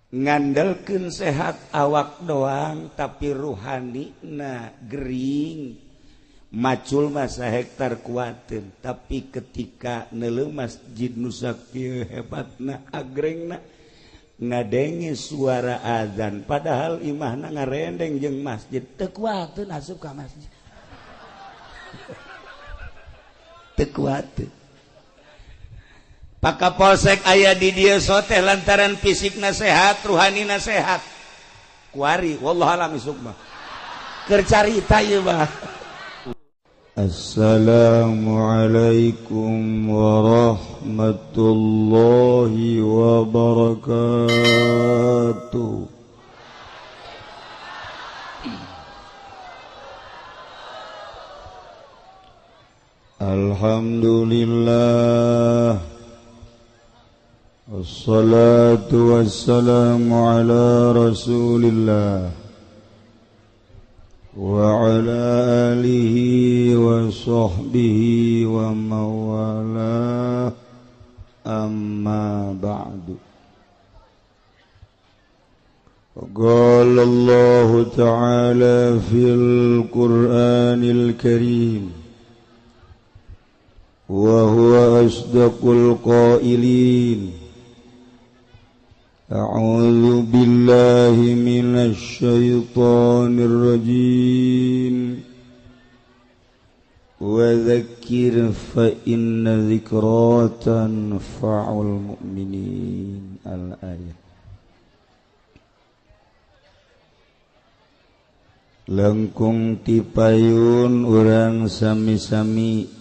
ngandelkeun sehat awak doang tapi ruhani na gering macul masa hektar kuatin tapi ketika neuleuh masjid nu sakieu hebatna agrengna ngadenge suara azan padahal imahna ngarendeng jeung masjid teu kuateun asup ka masjid teu kuateun. Pak Kapolsek aya di dieu soteh lantaran fisikna sehat ruhanina sehat kuari wallahu alam isuk mah keur carita ieu mah. Assalamualaikum warahmatullahi wabarakatuh. Alhamdulillah wassalatu wassalamu ala rasulillah wa ala alihi wa sahbihi wa mawala amma ba'du. Qala Allah ta'ala fil Qur'anil Karim wa huwa asdaqul qailin. A'udzu billahi minasy syaithanir rajim. Wa dzakkir fa inna dzikra tanfa'ul mu'minin. Al-ayat. Langkung tipayun urang sami-sami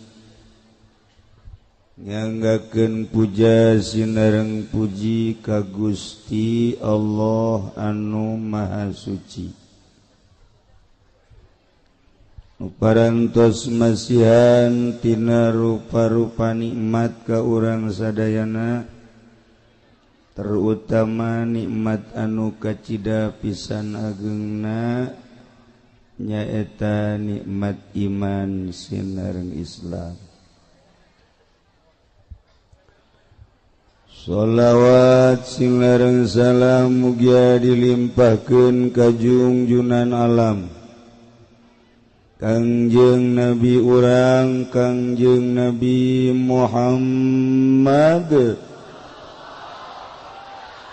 nganggakeun puja sinareng puji ka Gusti Allah anu Maha Suci. Nu parantos masihan tina rupa-rupa nikmat ka urang sadayana, terutama nikmat anu kacida pisan ageungna nyaeta nikmat iman sinareng Islam. Sholawat singareng salam mugia dilimpahkeun ka junjunan alam Kangjeng Nabi urang Kangjeng Nabi Muhammad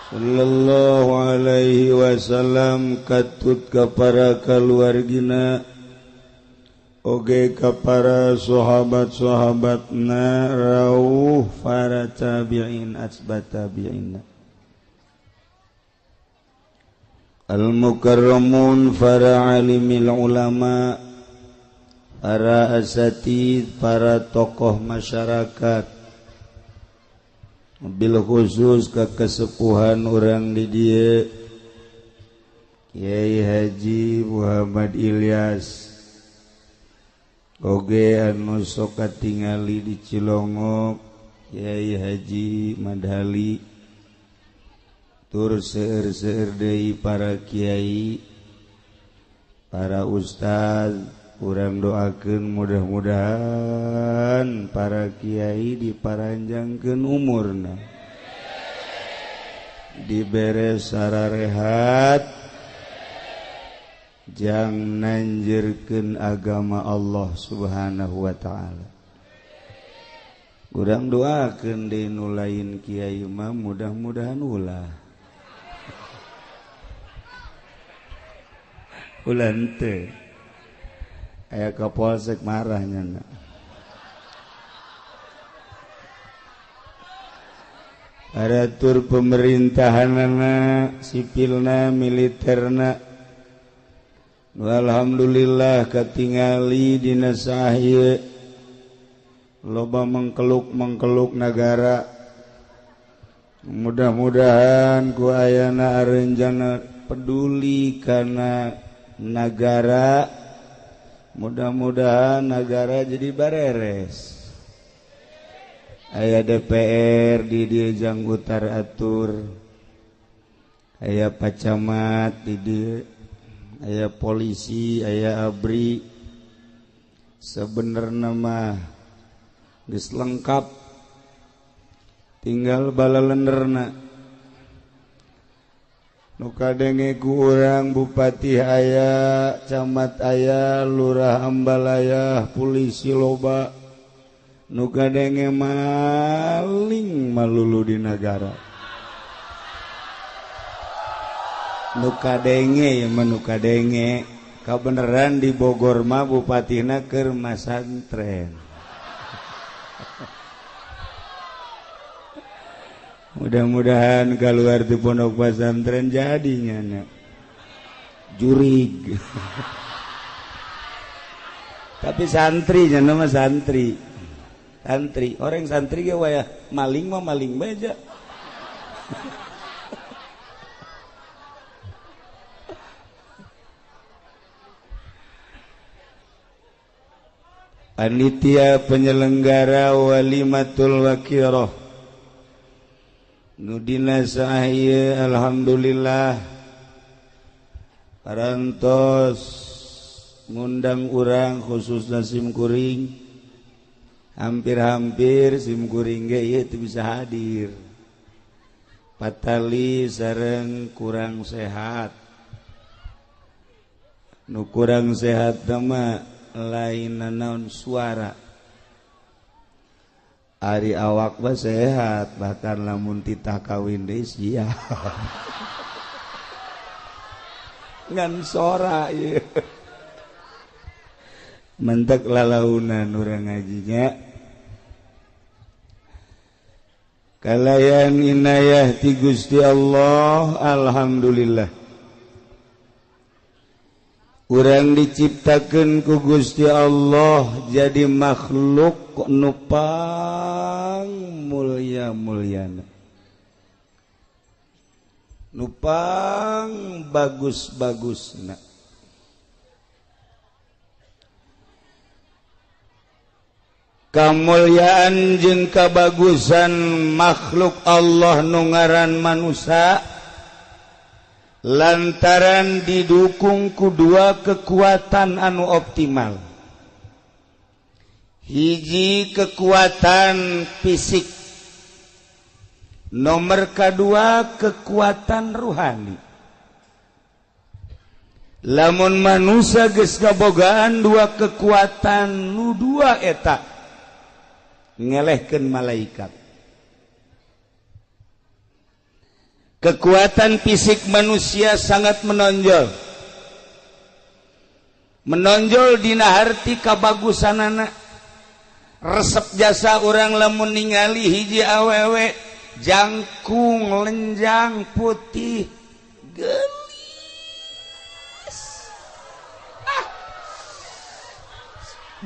sallallahu alaihi wasallam katut ka para kaluargina oge ka para sahabat-sahabatna rawuh para tabi'in asbat tabi'in al-mukarramun para alimil ulama para asatid para tokoh masyarakat bil khusus ka kesepuhan urang di dieu Kiai Haji Muhammad Ilyas oge anu sok katingali di Cilongok Kiai Haji Madhali tur seueur-seueur deui para kiai para ustaz urang doakeun mudah-mudahan para kiai diparanjangkeun umurna dibere sararehat jang nanjirkeun agama Allah subhanahu wa ta'ala. Urang doakeun deui nu lain kiai mah mudah-mudahan ulah. Ulah henteu. Aya kapolsek marahnya na. Aratur pemerintahanana, sipilna, militerna alhamdulillah katingali dina saha loba mengkeluk nagara. Mudah-mudahan ku ayana areunjana peduli kana nagara, mudah-mudahan nagara jadi bareres. Aya DPR di dieu jang utar atur, aya pacamat di dieu, aya polisi, aya abri, sebenarnya mah geus lengkap, tinggal balaleunderna. nukadenge ku urang bupati aya, camat aya, lurah ambalaya, polisi loba, nukadenge maling malulu di negara. Nukadenge ya nukadenge, kabeneran di Bogor mah bupatina keur masantren. Mudah-mudahan keluar di pondok pesantren jadinya nak jurig. Tapi santri nya nama santri orang santri ge waya maling mah maling baja. Panitia penyelenggara walimatul wakirah nudina sahaya alhamdulillah parantos ngundang urang khususna simkuring hampir-hampir simkuring ge ieu teu bisa hadir patali sareng kurang sehat nu kurang sehat mah lain naon suara ari awak mah sehat bahkan lamun titah kawin deui sia ngan sora ieu mentek lalaunan urang ngajinya kalayan inayah ti Gusti Allah alhamdulillah urang diciptakeun ku Gusti Allah jadi makhluk nupang mulia-mulyana nupang bagus-bagusna kamulyaan jeung kabagusan makhluk Allah nu ngaran manusia lantaran didukung ku dua kekuatan anu optimal hiji kekuatan fisik nomor kedua kekuatan ruhani lamun manusia geus kabogaan dua kekuatan nu dua eta ngelehkeun malaikat. Kekuatan fisik manusia sangat menonjol dina harti kabagusanana resep jasa orang lamun ningali hiji awewe jangkung lenjang putih gelis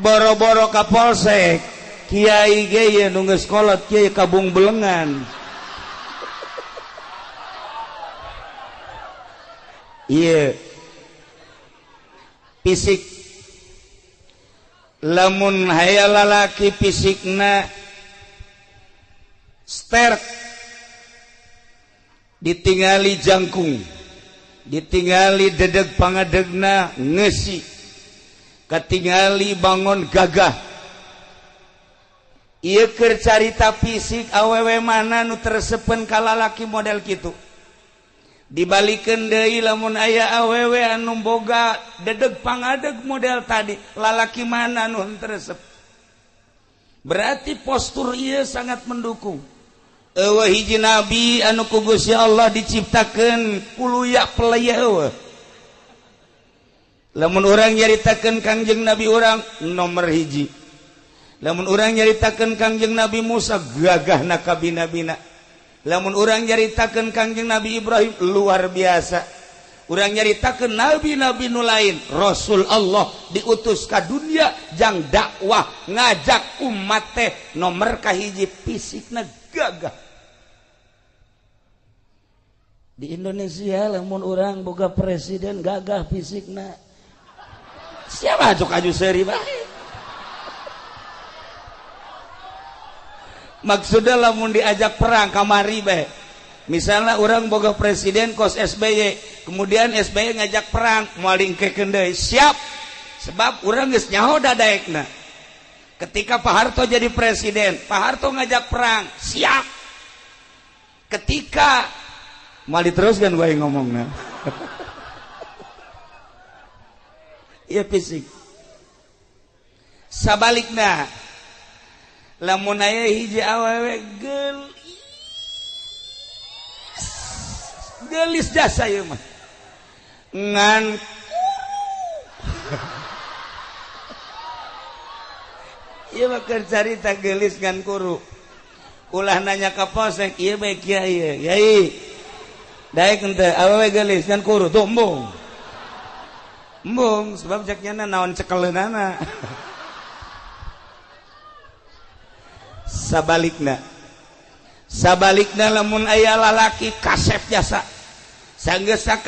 boro-boro ka polsek kiai ge nu geus kolot kiai kabung belengan. Iya fisik lamun hayal lalaki fisikna sterk ditingali jangkung ditingali dedeg pangadegna ngeusi katingali bangun gagah ieu keur carita fisik awewe mana nu teresepen ka lalaki model kitu dibalikeun deui lamun aya awewe anu boga dedeg pangadeg model tadi lalaki mana anu teresep berarti postur ieu sangat mendukung eueuh hiji nabi anu ku Gusti Allah diciptakeun kuluya pelaya eueuh lamun urang nyaritakeun Kangjeng Nabi urang nomor hiji lamun urang nyaritakeun Kangjeng Nabi Musa gagahna kabina-bina lamun urang nyaritakeun Kangjeng Nabi Ibrahim luar biasa urang nyaritakeun nabi-nabi nu lain Rasul Allah diutus ka dunia jang dakwah ngajak umat teh nomor kahiji fisikna gagah di Indonesia lamun urang boga presiden gagah fisikna siapa cok aju seuri bae maksudnya lamun diajak perang kamari bae misalnya orang boga presiden kos SBY kemudian SBY ngajak perang moal dingkekeun deui siap sebab urang geus nyaho dadaekna ketika Pak Harto jadi presiden Pak Harto ngajak perang siap ketika Mal diteruskan gue ngomongna. Iya fisik. Sabalikna, lamun aya hiji awewe gelis jasa ieu mah. Ngan ieu mah keur carita gelis ngan kuru. Ulah nanya ka posek, ieu bae kieu, yai. Daek henteu awewe gelis ngan kuru tuh embung. Embung sebab jaknya naon cekeleunana. Sabalikna lamun aya lalaki kasep jasa sanggesa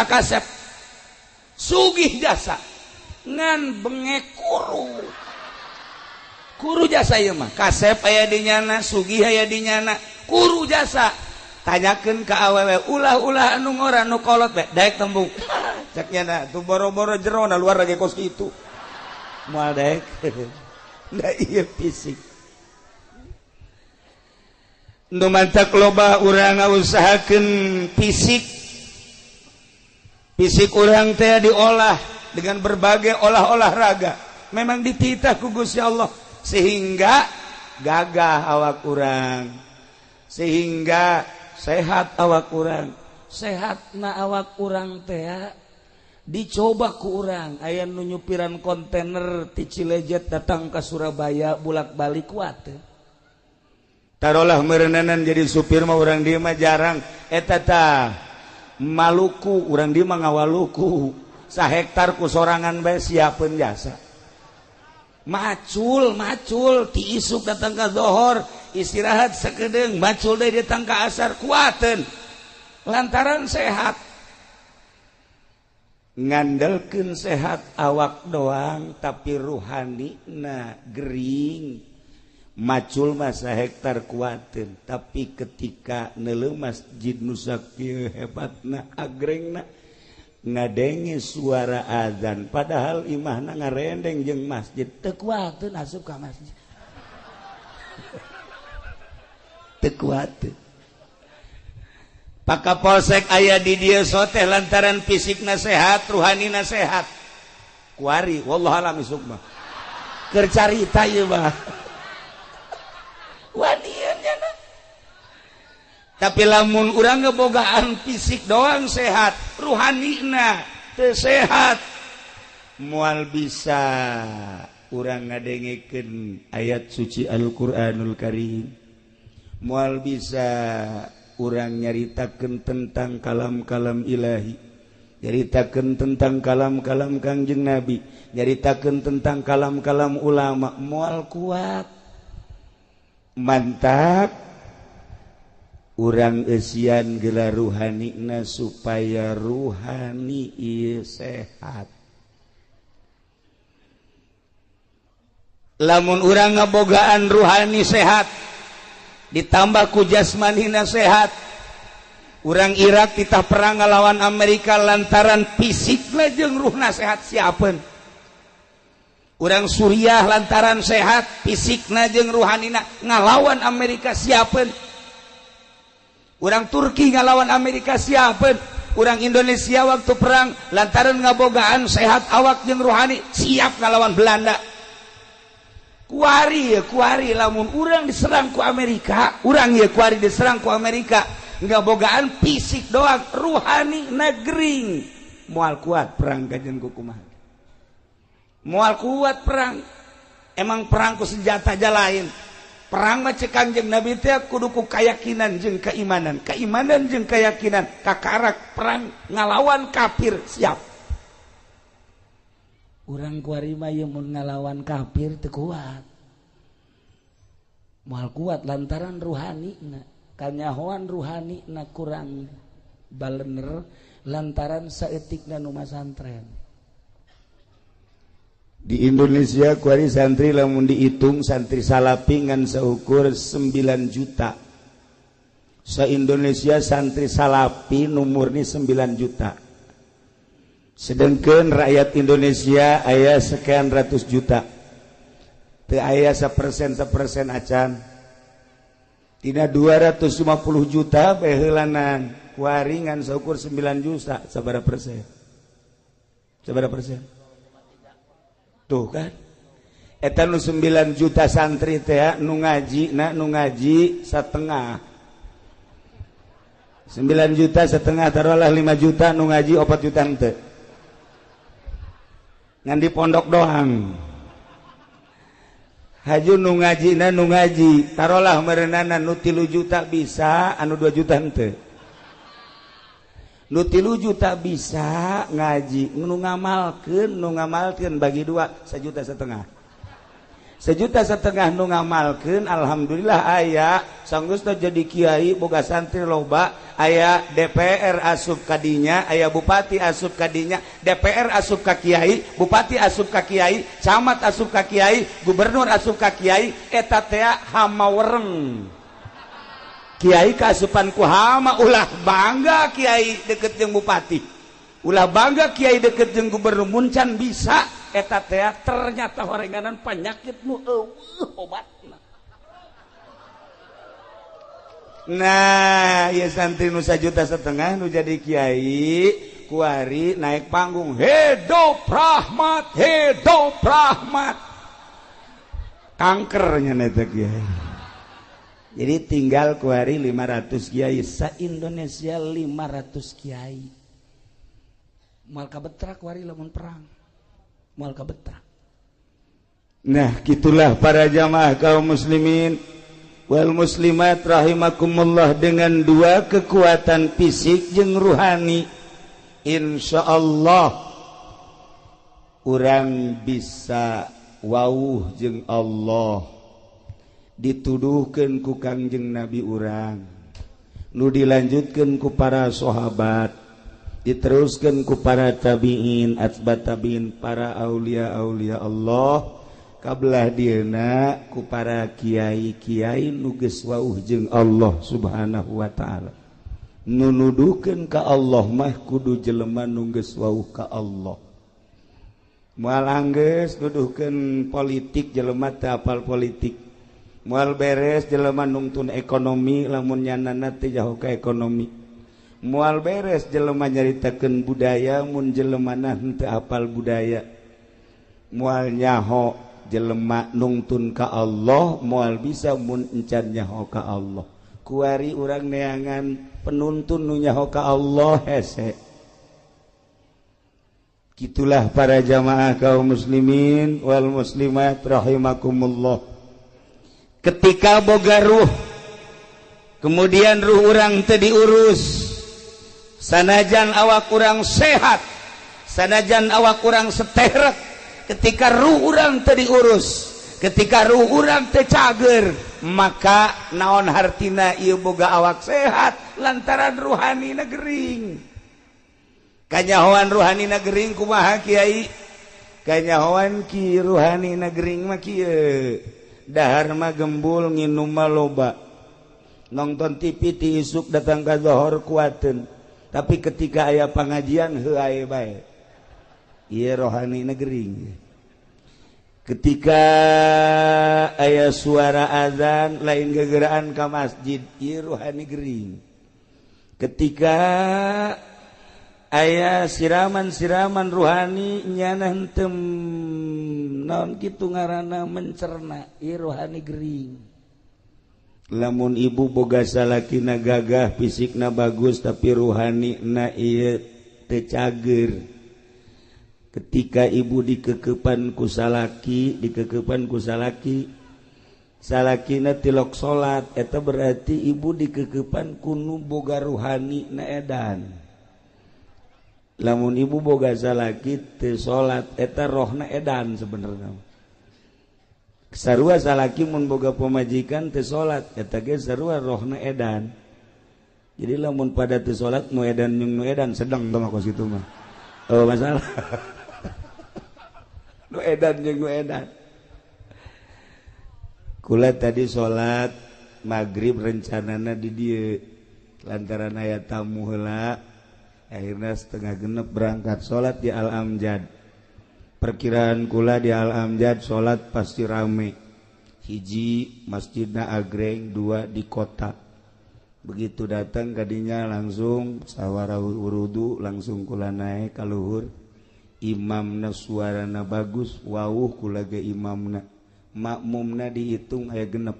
kasep sugih jasa ngan bengek kuru jasa ieu mah kasep aya di nyana sugih aya di nyana kuru jasa tanyakeun ka awewe ulah anu ngora nu kolot we daek tembung cek nyana tu boro-boro jerona luar lagi kos kitu moal daek da ieu fisik. Nu mantak loba urang ngausahakeun fisik urang teh diolah dengan berbagai olahraga memang dititah ku Gusti Allah sehingga gagah awak urang sehingga sehat awak urang sehatna awak urang teh dicoba ku urang aya nu nyupiran kontainer ti Cilejet datang ke Surabaya bolak-balik kuat teh. Taruhlah merenanan jadi supir mah urang dieu mah jarang eta tah Maluku urang dieu mah ngawaluku sahektar ku sorangan bae siapeun jasa macul ti isuk datang ka zohor istirahat sakedeung macul deui datang ka asar kuateun lantaran sehat ngandelkeun sehat awak doang tapi ruhanina gering macul masa hektar kuatin tapi ketika neuleuh masjid nu sakieu hebatna agrengna ngadenge suara azan padahal imahna ngarendeng jeung masjid teu kuatin asup ka masjid teu kuatin pakapolsek aya di dieu soteh lantaran fisikna sehat ruhanina sehat kuari wallahu alam isuk mah keur carita ieu mah wadiannya tapi lamun urang ngebogaan fisik doang sehat ruhanina teu sehat moal bisa urang ngadengekeun ayat suci Al-Qur'anul Karim moal bisa urang nyaritakeun tentang kalam-kalam ilahi nyaritakeun tentang kalam-kalam Kangjeng Nabi nyaritakeun tentang kalam-kalam ulama moal kuat mantap urang eusian geula ruhanina supaya ruhani ieu sehat lamun urang ngabogaan ruhani sehat ditambah ku jasmanina sehat urang Irak titah perang ngalawan Amerika lantaran fisikna jeung ruhna sehat siapeun urang Suriah lantaran sehat fisikna jeung ruhanina ngalawan Amerika siapeun urang Turki ngalawan Amerika siapeun urang Indonesia waktu perang lantaran ngabogaan sehat awak jeung ruhani siap ngalawan Belanda kuari lamun urang diserang ku Amerika urang ye kuari diserang ku Amerika ngabogaan fisik doang ruhani nagring moal kuat perang kajen kumaha moal kuat perang emang perang ku senjata aja lain perang mah cek Kangjeng Nabi teh kudu ku keyakinan jeung keimanan jeung keyakinan kakarak perang ngalawan kafir siap urang kuari mah ye mun ngalawan kafir teu kuat moal kuat lantaran ruhanina kanyahoan ruhanina kurang balener lantaran saeutikna nu masantren di Indonesia kuari santri lamun dihitung santri salapi ngan seukur 9 juta se-Indonesia santri salapi numurni 9 juta sedangkan rakyat Indonesia aya sekian ratus juta teu aya 1% acan Tina 250 juta behelanan waringan seukur 9 juta sabaraha persen? Sabaraha persen? Tuh kan eta nu 9 juta santri teh nu ngaji setengah 9 juta setengah taruhlah 5 juta nu ngaji 4 juta teu ngan di pondok doang haju nu ngaji taruhlah merenana nu 3 juta bisa anu 2 juta henteu nu 3 juta bisa ngaji nu ngamalkeun bagi 2 1,5 juta nu ngamalkeun alhamdulillah aya sanggeus jadi kiai boga santri loba aya DPR asup kadinya aya bupati asup kadinya DPR asup ka kiai bupati asup ka kiai camat asup ka kiai gubernur asup ka kiai eta teh hama wereng kiai kaasupan ku hama ulah bangga kiai deket jeung bupati ulah bangga kiai deket jeung gubernur muncan bisa eta teh ternyata horenganan penyakit nu obatna. Nah, ieu santri nu 1,5 juta nu jadi kiai kuari naik panggung hidup rahmat kankernya eta kiai. Jadi tinggal kuari 500 kiai sa Indonesia 500 kiai. Moal kabetrak kuari lamun perang. Moal kabetrak. Nah, gitulah para jamaah kaum muslimin wal muslimat rahimakumullah dengan 2 kekuatan fisik jeung ruhani insyaallah urang bisa wauh jeung Allah dituduhkeun ku Kangjeng Nabi urang nu dilanjutkeun ku para sahabat diteruskan ku para tabi'in atba tabi'in para aulia-aulia Allah kabelah dieuna ku para kiai-kiai nu geus wauh jeung Allah subhanahu wa ta'ala nu nuduhkeun ka Allah mah kudu jelema nu geus wauh ka Allah moal anggeus nuduhkeun politik jelema teu apal politik moal beres jelema nungtun ekonomi lamun nyanana teu jauh ka ekonomi mual beres jelema nyaritakeun budaya mun jelemana henteu apal budaya mual nyaho jelema nungtun ka Allah mual bisa mun encan nyaho ka Allah kuari urang neangan penuntun nu nyaho ka Allah hese gitulah para jamaah kaum muslimin wal muslimat rahimakumullah ketika boga ruh kemudian ruh urang teu diurus sanajan awak kurang sehat sanajan awak kurang seterek ketika ruh urang teu diurus ketika ruh urang teu cager maka naon hartina ieu boga awak sehat lantaran ruhanina gering kanyahoan ruhanina gering kumaha kiai kanyahoan ki ruhanina gering mah kieu dahar mah gembul nginum mah loba nonton TV ti isuk datang ka zohor kuateun tapi ketika aya pengajian heuae bae ieu rohani negering ketika aya suara azan lain gegeraan ka masjid ieu rohani gering ketika aya siraman-siraman rohani nyana henteu naon kitu ngaranna mencerna ieu rohani gering lamun ibu boga salakina gagah fisikna bagus tapi ruhani na ieu teu cager ketika ibu dikekepan ku salaki salakina tilok salat eta berarti ibu dikekepan ku nu boga ruhani na edan lamun ibu boga salaki teu salat eta rohna edan sebenarnya sarua salaki mun boga pemajikan teu salat eta ge sarua rohna edan jadi lamun pada teu salat nu edan jeung nu edan sedeng tong kos kitu mah oh masalah nu edan jeung nu edan kula tadi salat maghrib rencanana di dieu lantaran aya tamu heula akhirna 6:30 berangkat salat di Al-Amjad perkiraan kula di Al-Amjad salat pasti rame hiji masjidna agreng, 2 di kota. Begitu datang kadinya langsung sawara wudu langsung kula naik ka luhur. Imamna suarana bagus, wawuh kula ge imamna. Makmumna dihitung aya 6.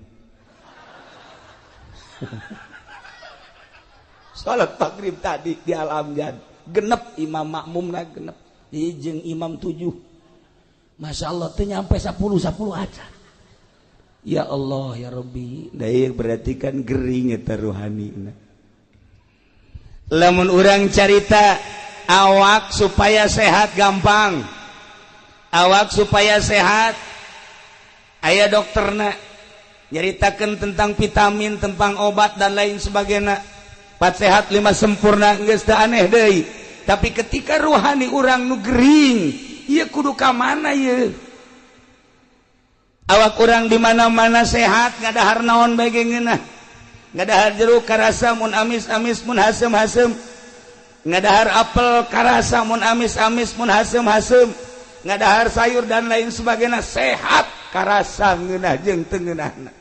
Salat maghrib tadi di Al-Amjad 6 imam makmumna 6. Jeung imam 7. Masya Allah teh nyampe 10 aja. Ya Allah ya Rabbi, daya berarti kan gering eta ruhanina. Lamun urang carita awak supaya sehat gampang. Awak supaya sehat aya dokterna nyaritakeun tentang vitamin, tentang obat dan lain sebagainya. 4 sehat 5 sempurna geus teu aneh deui. Tapi ketika ruhani urang nu gering, ieu kudu ka mana ieu? Awak kurang di mana-mana sehat, ngadahar naon bae geungeunah. Ngadahar jeruk karasa mun amis-amis mun hasem-hasem. Ngadahar apel karasa mun amis-amis mun hasem-hasem. Ngadahar sayur dan lain sebagainya sehat karasa ngeunah jeung teu ngeunahna.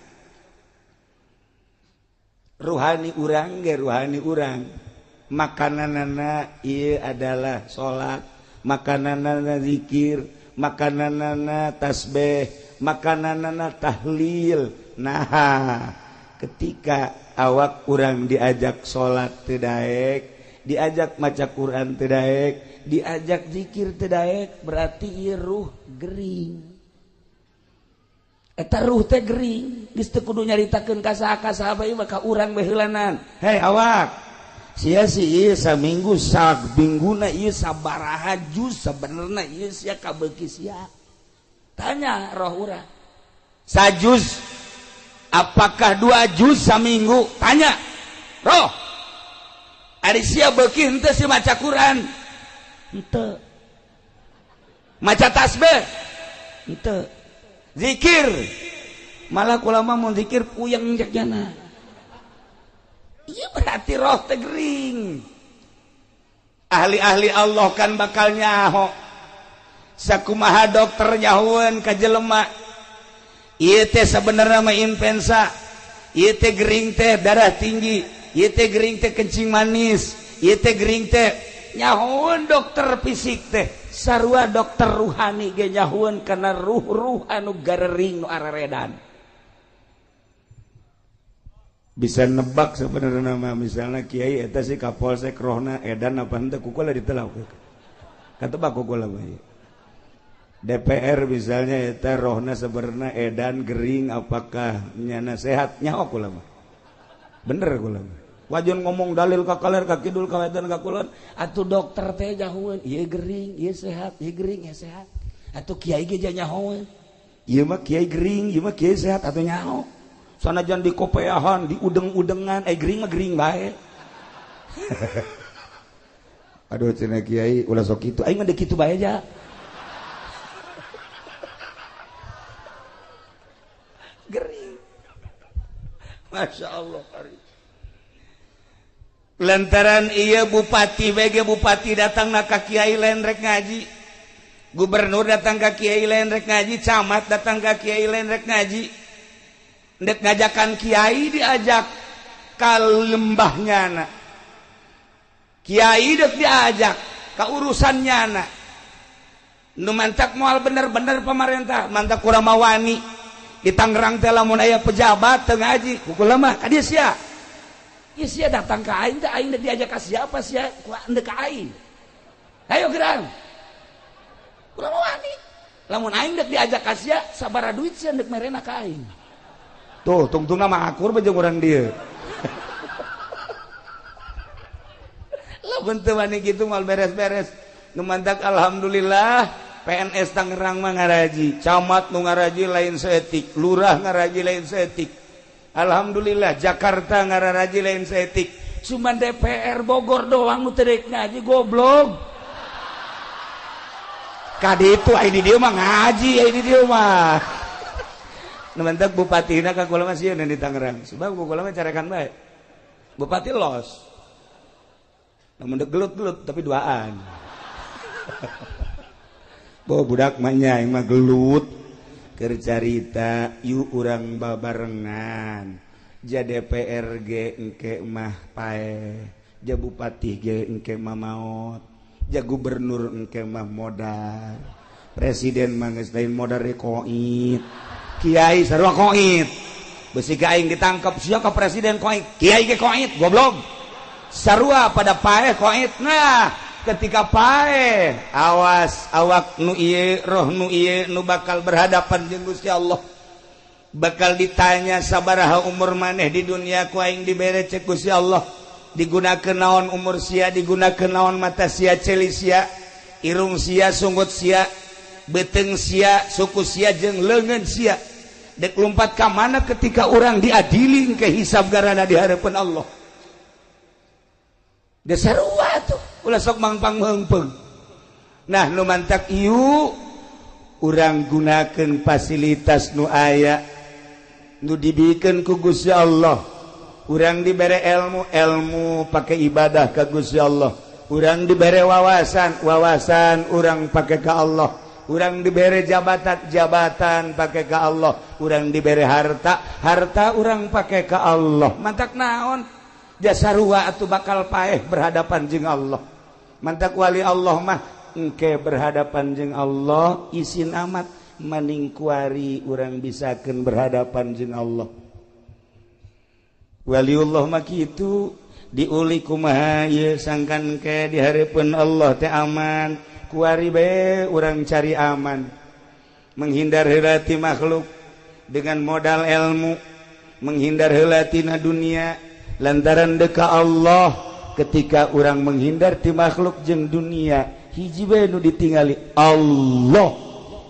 Ruhani urang ge ruhani urang. Makananana ieu adalah salat, makananana zikir, makananana tasbih, makananana tahlil. Nah, ketika awak urang diajak salat teu daek, diajak maca Quran teu daek, diajak zikir teu daek, berarti ieu ruh gering. Eta ruh teh gering, geus teu kudu nyaritakeun ka saha-saha bae ka urang bae heulanan. Hei awak, sia si ieu saminggu samingguna ieu sabaraha juz sabenerna ieu sia kabeuki sia. Tanya roh urang. Sajuz apakah 2 juz saminggu? Tanya. Roh. Ari sia beuki henteu si maca Quran? Henteu. Maca tasbih? Henteu. Zikir? Malah ulama mun zikir puyeng jagjana. Ieu berarti roh teh gering. Ahli-ahli Allah kan bakal nyaho. Sakumaha dokter nyahueun ka jelema ieu teh sabenerna mah influenza, ieu teh gering teh darah tinggi, ieu teh gering teh kencing manis, ieu teh gering teh nyahueun dokter fisik teh sarua dokter ruhani ge nyahueun kana ruh-ruh anu garering nu araredan. Bisa nebak sebenarnya mah misalnya kiai eta si kapolsek rohna edan apa henteu kukula ditelau. Katebak kukula bae. DPR misalnya eta rohna sebenarnya edan gering apakah nyana sehat nyaho kula mah. Bener kula mah. Wajon ngomong dalil ka kaler ka kidul ka wetan ka kulon, atuh dokter teh nyahoeun ieu gering, ieu sehat, ieu gering, ieu sehat. Atuh kiai ge nyahoeun. Ieu mah kiai gering, ieu mah kiai sehat atuh nyaho. Sanajan di kopeahan, di udeng-udengan, gering mah gering bae. Aduh cenah kiai ulah sok kitu, aing mah deuk kitu bae aja. Gering. Masya Allah. Lantaran iya bupati bege bupati datang ka kiai lain rek ngaji, gubernur datang ka kiai lain rek ngaji, camat datang ka kiai lain rek ngaji, ndek ngajakan kiai diajak ka lembahnya na, kiai dek diajak ka urusannya na, nu mantak moal bener-bener pemerintah, mantak kurang mawani. Di Tangerang teh lamun aya pejabat teu ngaji, kukula mah ka dieu sia. Ieu sia datang ka aing teh aing diajak ka siapa sia? Kula endeu ka aing. Ayo gerang. Kula mah wani. Lamun aing deuk diajak ka sia, sabaraha duit sia deuk merena ka aing. Tuh, tungtungna mah akur bae jeung urang dieu. Lamun teu wani kitu mal beres-beres. Nu mantak alhamdulillah PNS Tangerang mah ngaraji, camat nu ngaraji lain seetik, lurah ngaraji lain seetik. Alhamdulillah Jakarta ngaraji lain seetik. Cuman DPR Bogor doang nu teu ngaji goblok. Kaditu ai di dieu mah ngaji ai di dieu mah. Nu mentek bupatina ka kula mah sieun di Tangerang. Sebab kula mah carekan bae. Bupati los. Namun deuk gelut-gelut tapi duaan. Bawa budak mah nya mah gelut kercarita yuk urang babarengan jadi DPRG engke mah pae ja bupati ge engke mah maot ja gubernur engke mah modal presiden mah geus lain modal koit kiai sarua koit besi aing ditangkap sia ka presiden koit kiai ge koit goblok sarua pada pae koit nah ketika pae awas awak nu ieu roh nu ieu nu bakal berhadapan jeung Gusti Allah bakal ditanya sabaraha umur maneh di dunia ku aing dibere cek Gusti Allah digunakeun naon umur sia digunakeun naon mata sia celi sia irung sia sunggut sia beteng sia suku sia jeung leungeun sia dek lompat ka mana ketika urang diadili ke hisab garana di hareupeun Allah desarua tuh ulah sok mangpang meungpeung nah nu mantak ieu urang gunakeun fasilitas nu aya nu dibikeun ku Gusti Allah urang dibere ilmu pake ibadah ka Gusti Allah urang dibere wawasan urang pake ka Allah urang dibere jabatan pake ka Allah urang dibere harta urang pake ka Allah mantak naon jasarua atuh bakal paeh berhadapan jeung Allah mantak wali Allah mah engke berhadapan jeung Allah isin amat maning kuari urang bisakeun berhadapan jeung Allah waliullah mah kitu diuli kumaha ieu sangkan ke di hareupeun Allah teh aman kuari bae urang cari aman menghindar heula ti makhluk dengan modal ilmu menghindar heula tina dunia lantaran deka Allah ketika orang menghindar ti makhluk jeung dunia hiji bae nu ditingali Allah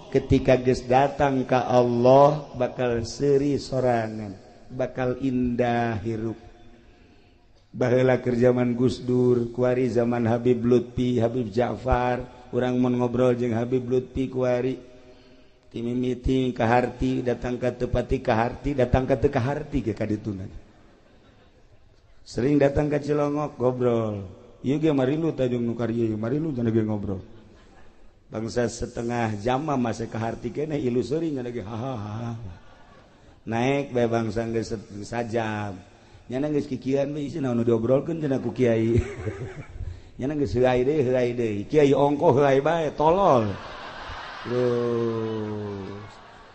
ketika geus datang ka Allah bakal seuri sorangan bakal indah hirup baheula keur zaman Gus Dur kuari zaman Habib Lutfi Habib Ja'far urang mun ngobrol jeung Habib Lutfi kuari ti mimiti ka harti datang ka teu pati ka harti datang ka teu ka harti ge kadituna sering datang ke Cilongok ngobrol ieu ge marilu tajung nu karya ieu marilu cenah ge ngobrol bangsa setengah jam mah masih ka harti keneh ilu seuring cenah ge hahaha naik bae bangsa geus sajam nyana geus kikian we isi naon nu diobrolkeun cenah ku kiai nyana geus heuai deui kiai ongko heuai bae tolol terus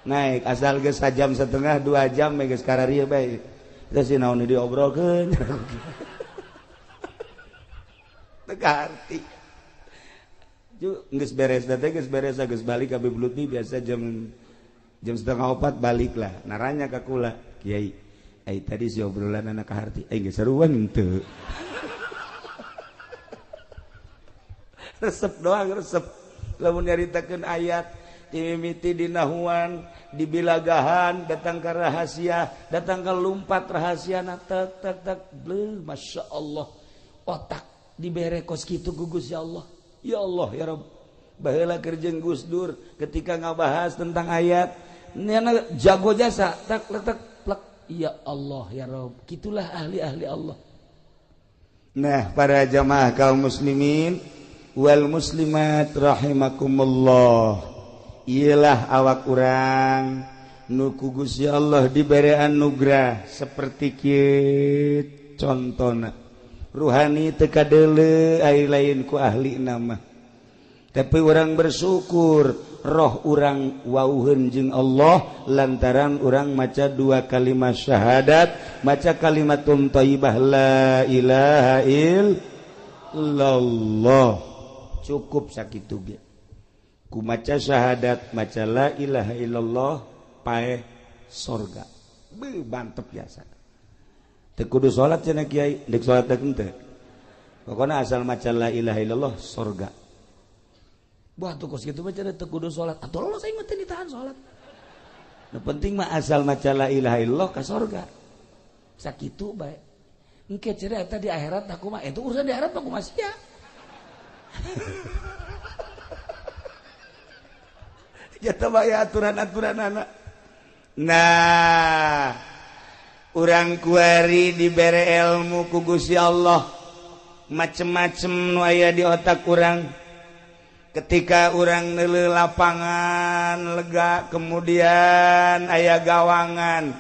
naik asal geus sajam setengah 2 jam we geus kararieu bae terus naon nu diobrolkeun teu arti geus beres da teh geus beres geus balik ka Habib Lutfi biasa jam 3:30 balik lah naranya ka kula kiai ai tadi si obrolan anak ka harti ai geus saruan henteu resep doang resep lamun nyaritakeun ayat dimimiti di nahuan di bilagahan datang ke rahasia datang ke lumpat rahasia tak bleh masya Allah otak dibere kos kitu ku Gusti Allah ya Rabb baheula keur jeung Gus Dur ketika ngabahas tentang ayat nyana jago jasa tak letak plek ya Allah ya Rabb kitulah ahli-ahli Allah. Nah para jamaah kaum muslimin wal muslimat rahimakumullah ialah awak urang nu ku Gusti Allah dibere anugerah seperti kieu contona ruhani teu kadeuleu ai lain ku ahli nama tapi urang bersyukur roh urang wauheun jeung Allah lantaran urang maca 2 kalimat syahadat maca kalimatun thayyibah la ilaha illallah cukup sakitu ge ku maca syahadat maca la ilaha illallah paeh sorga beuh mantep biasa teu kudu salat cenah kiai dek salat teh henteu pokona asal maca la ilaha illallah sorga buah tuh kos kitu mah cenah teu kudu salat atuh lolos aing mah teu ditahan salat nu penting mah asal maca la ilaha illallah ka sorga sakitu bae engke cenah eta di akhirat aku mah itu urusan di akhirat mah kumaha sia jata bae aturan-aturan anak. Nah, urang kuari dibere ilmu ku Gusti Allah macem-macem nu aya di otak urang ketika orang neuleuh lapangan lega kemudian aya gawangan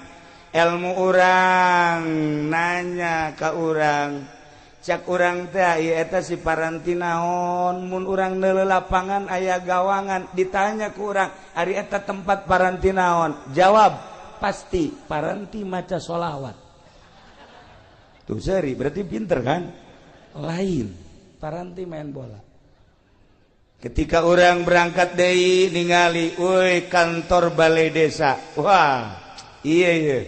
ilmu orang nanya ka urang cak urang teh ieu eta si paranti naon mun urang neuleuh lapangan aya gawangan ditanya ku urang ari eta tempat paranti naon jawab pasti paranti maca sholawat tuh seri berarti pinter kan lain paranti main bola. Ketika orang berangkat deui ningali euy kantor balai desa. Wah, iya.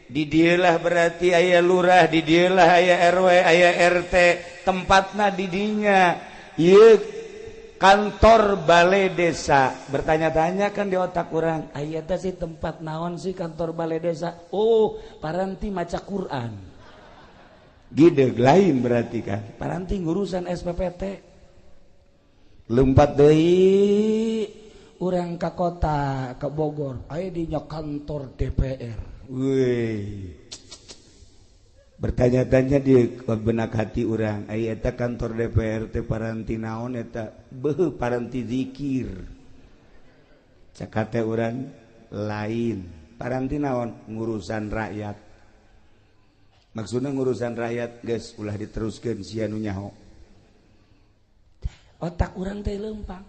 Di dieu lah berarti aya lurah, di dieu lah aya RW, aya RT, tempatna di dinya. Ieu kantor balai desa. Bertanya-tanya kan di otak orang, aya teh si tempat naon sih kantor balai desa? Oh, paranti maca Quran. Gideg lain berarti kan. Paranti ngurusan SPPT. Lompat deui urang ka kota ka Bogor aya di kantor DPR. Weuy. Bertanya-tanya di benak hati urang, aya eta kantor DPR teh paranti naon eta? Beuh paranti zikir. Caka teh urang lain. Paranti naon? Ngurusan rakyat. Maksudna ngurusan rakyat geus ulah diteruskeun sia nu nyaho. Otak orang teh lempang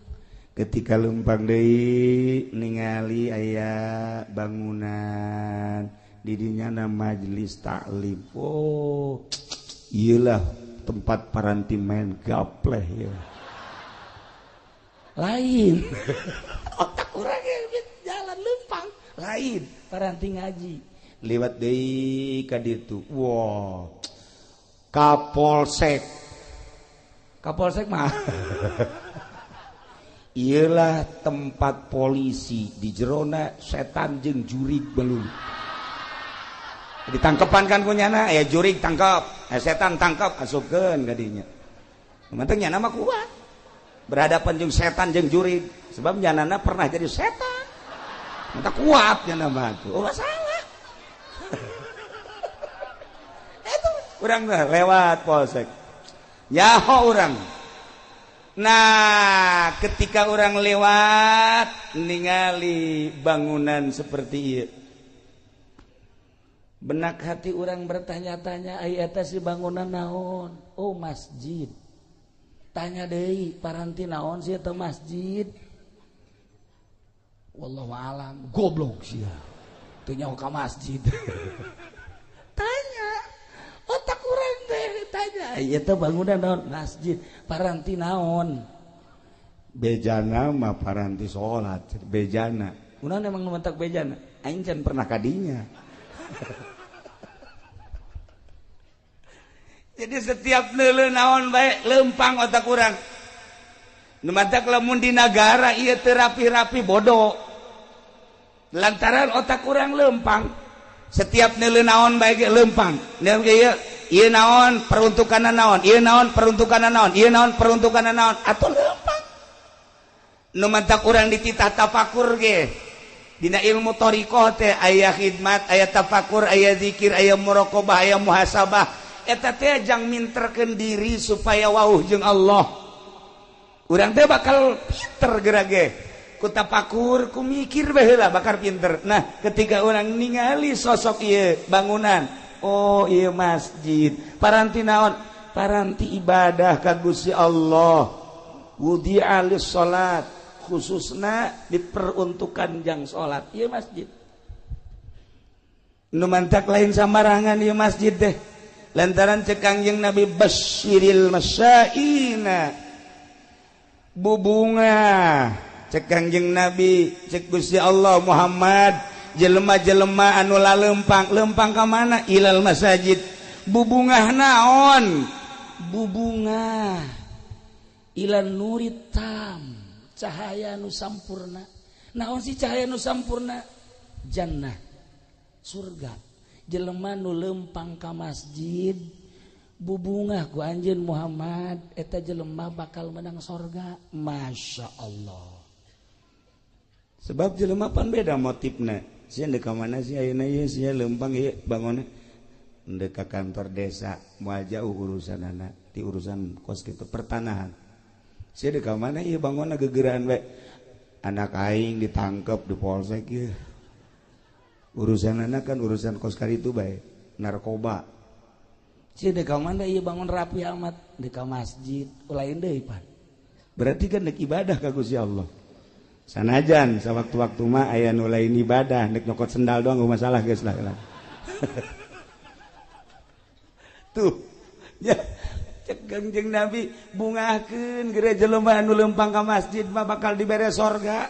ketika lempang deui ningali aya bangunan di dinya na majelis taklim. Oh iyalah tempat paranti main gapleh ya lain otak orang jalan lempang lain paranti ngaji liwat deui ka ditu. Wow Kapolsek mah iyalah tempat polisi di jerona setan jeung jurig belum ditangkepan kan kunyana aya jurig tangkap setan tangkap asupkeun ka dinya manteng nyana mah kuat berhadapan jeung setan jeung jurig sebab nyanana pernah jadi setan manteng kuat nyana mah tuh oh salah itu urang lewat polsek nyaho orang. Nah, ketika orang lewat ningali bangunan seperti ieu. Benak hati orang bertanya-tanya, aya eta si bangunan naon? Oh, masjid. Tanya deui, paranti naon sih eta masjid? Wallahu alam, goblok sia. Teu nyaho ka masjid. Tanya otak urang teh tanya ieu teh bangunan naon masjid paranti naon bejana mah paranti salat bejana kunaon emang nu mentak bejana aing can pernah kadinya jadi setiap neuleuh naon bae lempang otak urang nu mentak lamun di nagara ieu teu rapi-rapi bodoh lantaran otak urang lempang setiap neuleuh naon bae ge lempang ieu naon peruntukanna naon ieu naon peruntukanna naon ieu naon peruntukanna naon atuh lempang nu mantak urang dititah tafakur ge dina ilmu thariqah teh aya khidmat aya tafakur aya zikir aya muraqabah aya muhasabah eta teh jang minterkeun diri supaya wauh jeung Allah urang teh bakal pinter geura ge ku tafakur ku mikir bae heula bakal pinter. Nah ketika orang ningali sosok ieu bangunan oh ieu masjid paranti naon paranti ibadah ka Gusti Allah wudi'a lis salat khususna diperuntukkan jang salat ieu masjid nu mantak lain samarangan ieu masjid teh lantaran cek Kangjeng Nabi basyiril masyaina bubunga cek Kangjeng Nabi cek Gusti Allah Muhammad jelema-jelema anu lempang ka mana ilal masajid bubungah naon bubungah ilan nurit tam cahaya nu sampurna naon si cahaya nu sampurna jannah surga jelema nu lempang ka masjid bubungah ku anjeun Muhammad eta jelema bakal menang surga masya Allah. Sebab jelema pan beda motifna. Sia deuk ka mana sih ayeuna ieu sia lempang ieu bangunna deuk ka kantor desa moal jauh urusanana ti urusan kos kitu pertanahan. Saya di mana iya bangun gegeran we anak aing ditangkap di polsek ya. Urusan anak kan urusan koskar itu baik narkoba. Saya di mana iya bangun rapi amat di masjid lain deh pan. Berarti kan dek ibadah ka Gusti Allah. Sanajan sawaktu-waktu mah aya nu lain ibadah dek nyokot sendal doang masalah geus lah. Tuh ya Kangjeng Nabi bungakeun gereja jelema anu lempang ka masjid mah bakal dibere sorga.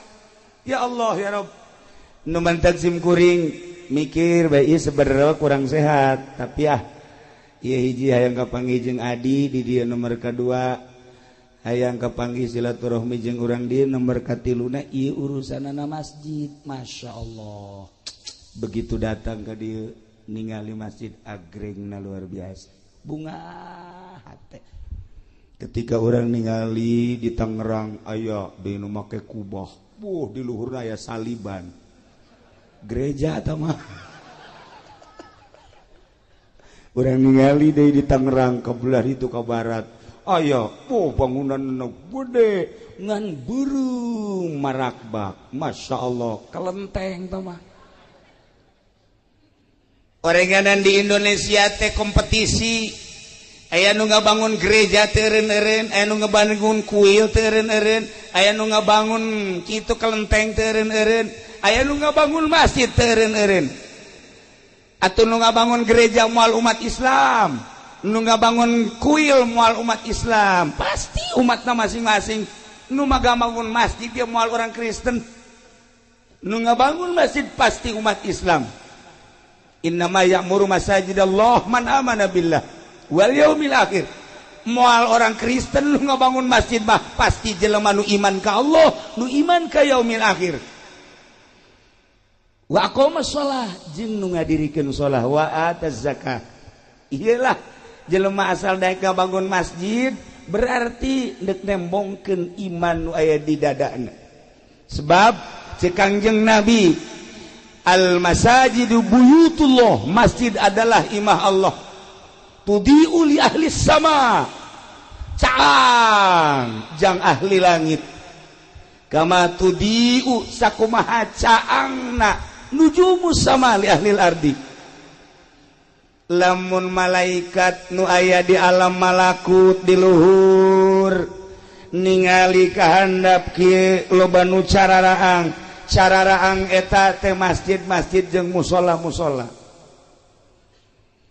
Ya Allah ya Rabb. Nu mantak sim kuring mikir bae ieu sebenarnya kurang sehat, tapi ieu hiji hayang kapanggih jeung Adi di dieu nomor kedua hayang kapanggih silaturahmi jeung urang dieu nomor katiluna ieu urusanana masjid. Masya Allah. Begitu datang ka dieu ningali masjid agrengna luar biasa. Bunga hati ketika orang ningali di Tangerang aya di nu make kubah di luhurna aya saliban gereja atau mah orang ningali di Tangerang ke belah itu ke barat aya bangunan nu gede ngan burung marakbak. Masya Allah kelenteng tah mah. Orenganan di Indonesia teh kompetisi aya nu ngabangun gereja teu eureun-eureun, aya nu ngabangun kuil teu eureun-eureun, aya nu ngabangun kitu kelenteng teu eureun-eureun, aya nu ngabangun masjid teu eureun-eureun. Atuh nu ngabangun gereja moal umat Islam, nu ngabangun kuil moal umat Islam, pasti umatna masing-masing. Nu ngabangun masjid dia moal orang Kristen, nu ngabangun masjid pasti umat Islam. Innama ya'muru masajidallah man amana billah wal yaumil akhir. Moal orang Kristen lu ngabangun masjid mah pasti jelema nu iman ka Allah, nu iman ka yaumil akhir. Wa aqamas shalah jeung nu ngadirikeun shalah wa ataz zakah. Iyalah jelema asal daek ngabangun masjid berarti deuk nembongkeun iman nu aya di dadana. Sebab cek Kangjeng Nabi al-masajidu buyutullah, masjid adalah imah Allah. Tudi'u li ahli sama, caang jang ahli langit. Kama tudi'u sakumaha caangna nujumus sama li ahli ardi. Lamun malaikat nu aya di alam malakut di luhur ningali kahandap kieu loba nu cararaang eta teh masjid-masjid jeung musola-musola.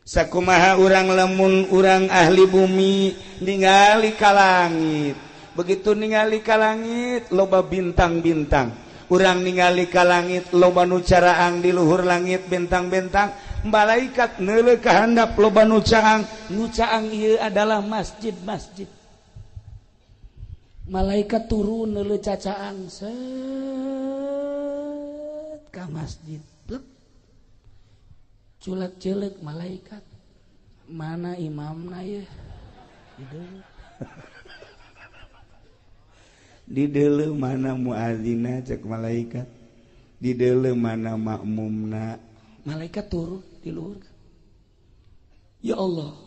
Sakumaha urang lamun urang ahli bumi ningali ka langit. Begitu ningali ka langit loba bintang-bintang. Urang ningali ka langit loba nu caraang di luhur langit bintang-bintang. Malaikat neuleuh ka handap loba nu caang. Nu caang ieu adalah masjid-masjid. Malaikat turun neuleuh cacaang ka masjid plek culek-culek malaikat mana imamna ya di deuleuh mana muadzina cek malaikat di deuleuh mana makmumna. Malaikat turun di luhur. Ya Allah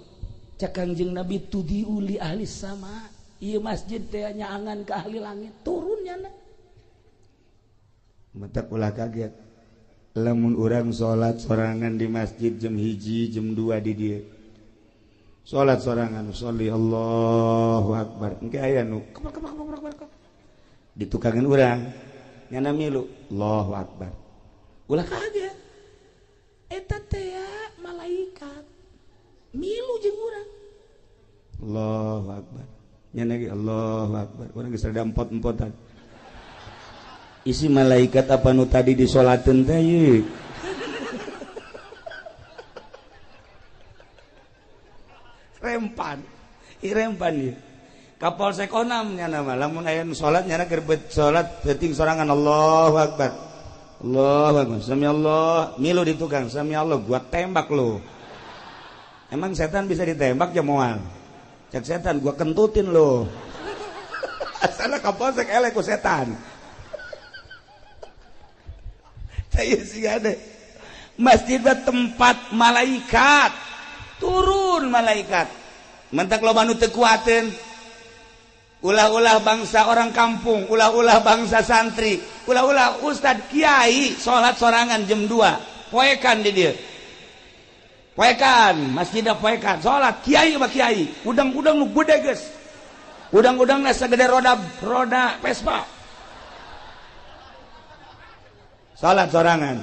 cek Kangjeng Nabi tudiu li ahli sama, ieu masjid teh nyaangan ka ahli langit turunnya na. Mata ulah kaget lamun urang salat sorangan di masjid jam 1 jam 2 di dieu salat sorangan sholli Allahu akbar engke aya nu ditukangan urang nyana milu Allahu akbar ulah kaget eta teh malaikat milu jeung urang Allahu akbar nyana ge Allahu akbar urang geus rada empot-empotan. Isi malaikat apa nu tadi disolateun teh ye. Rempan. Irempan ye. Kapolsek Onam nya nama lamun aya nu salat nya keur salat penting sorangan Allahu akbar. Allahu akbar. Sami Allah, milu di tukang sami Allah gua tembak lu. Emang setan bisa ditembak ya moal. Cek setan gua kentutin lu. Asal kapolsek elek ku setan. Masjid tempat malaikat turun malaikat mentak loba nu teu kuateun ulah-ulah bangsa orang kampung, ulah-ulah bangsa santri, ulah-ulah ustad kiai salat sorangan jam 2 poekan di dia poekan masjidnya poekan salat kiai mah kiai udang-udang nu gede geus udang-udangna sagede roda Vespa salat sorangan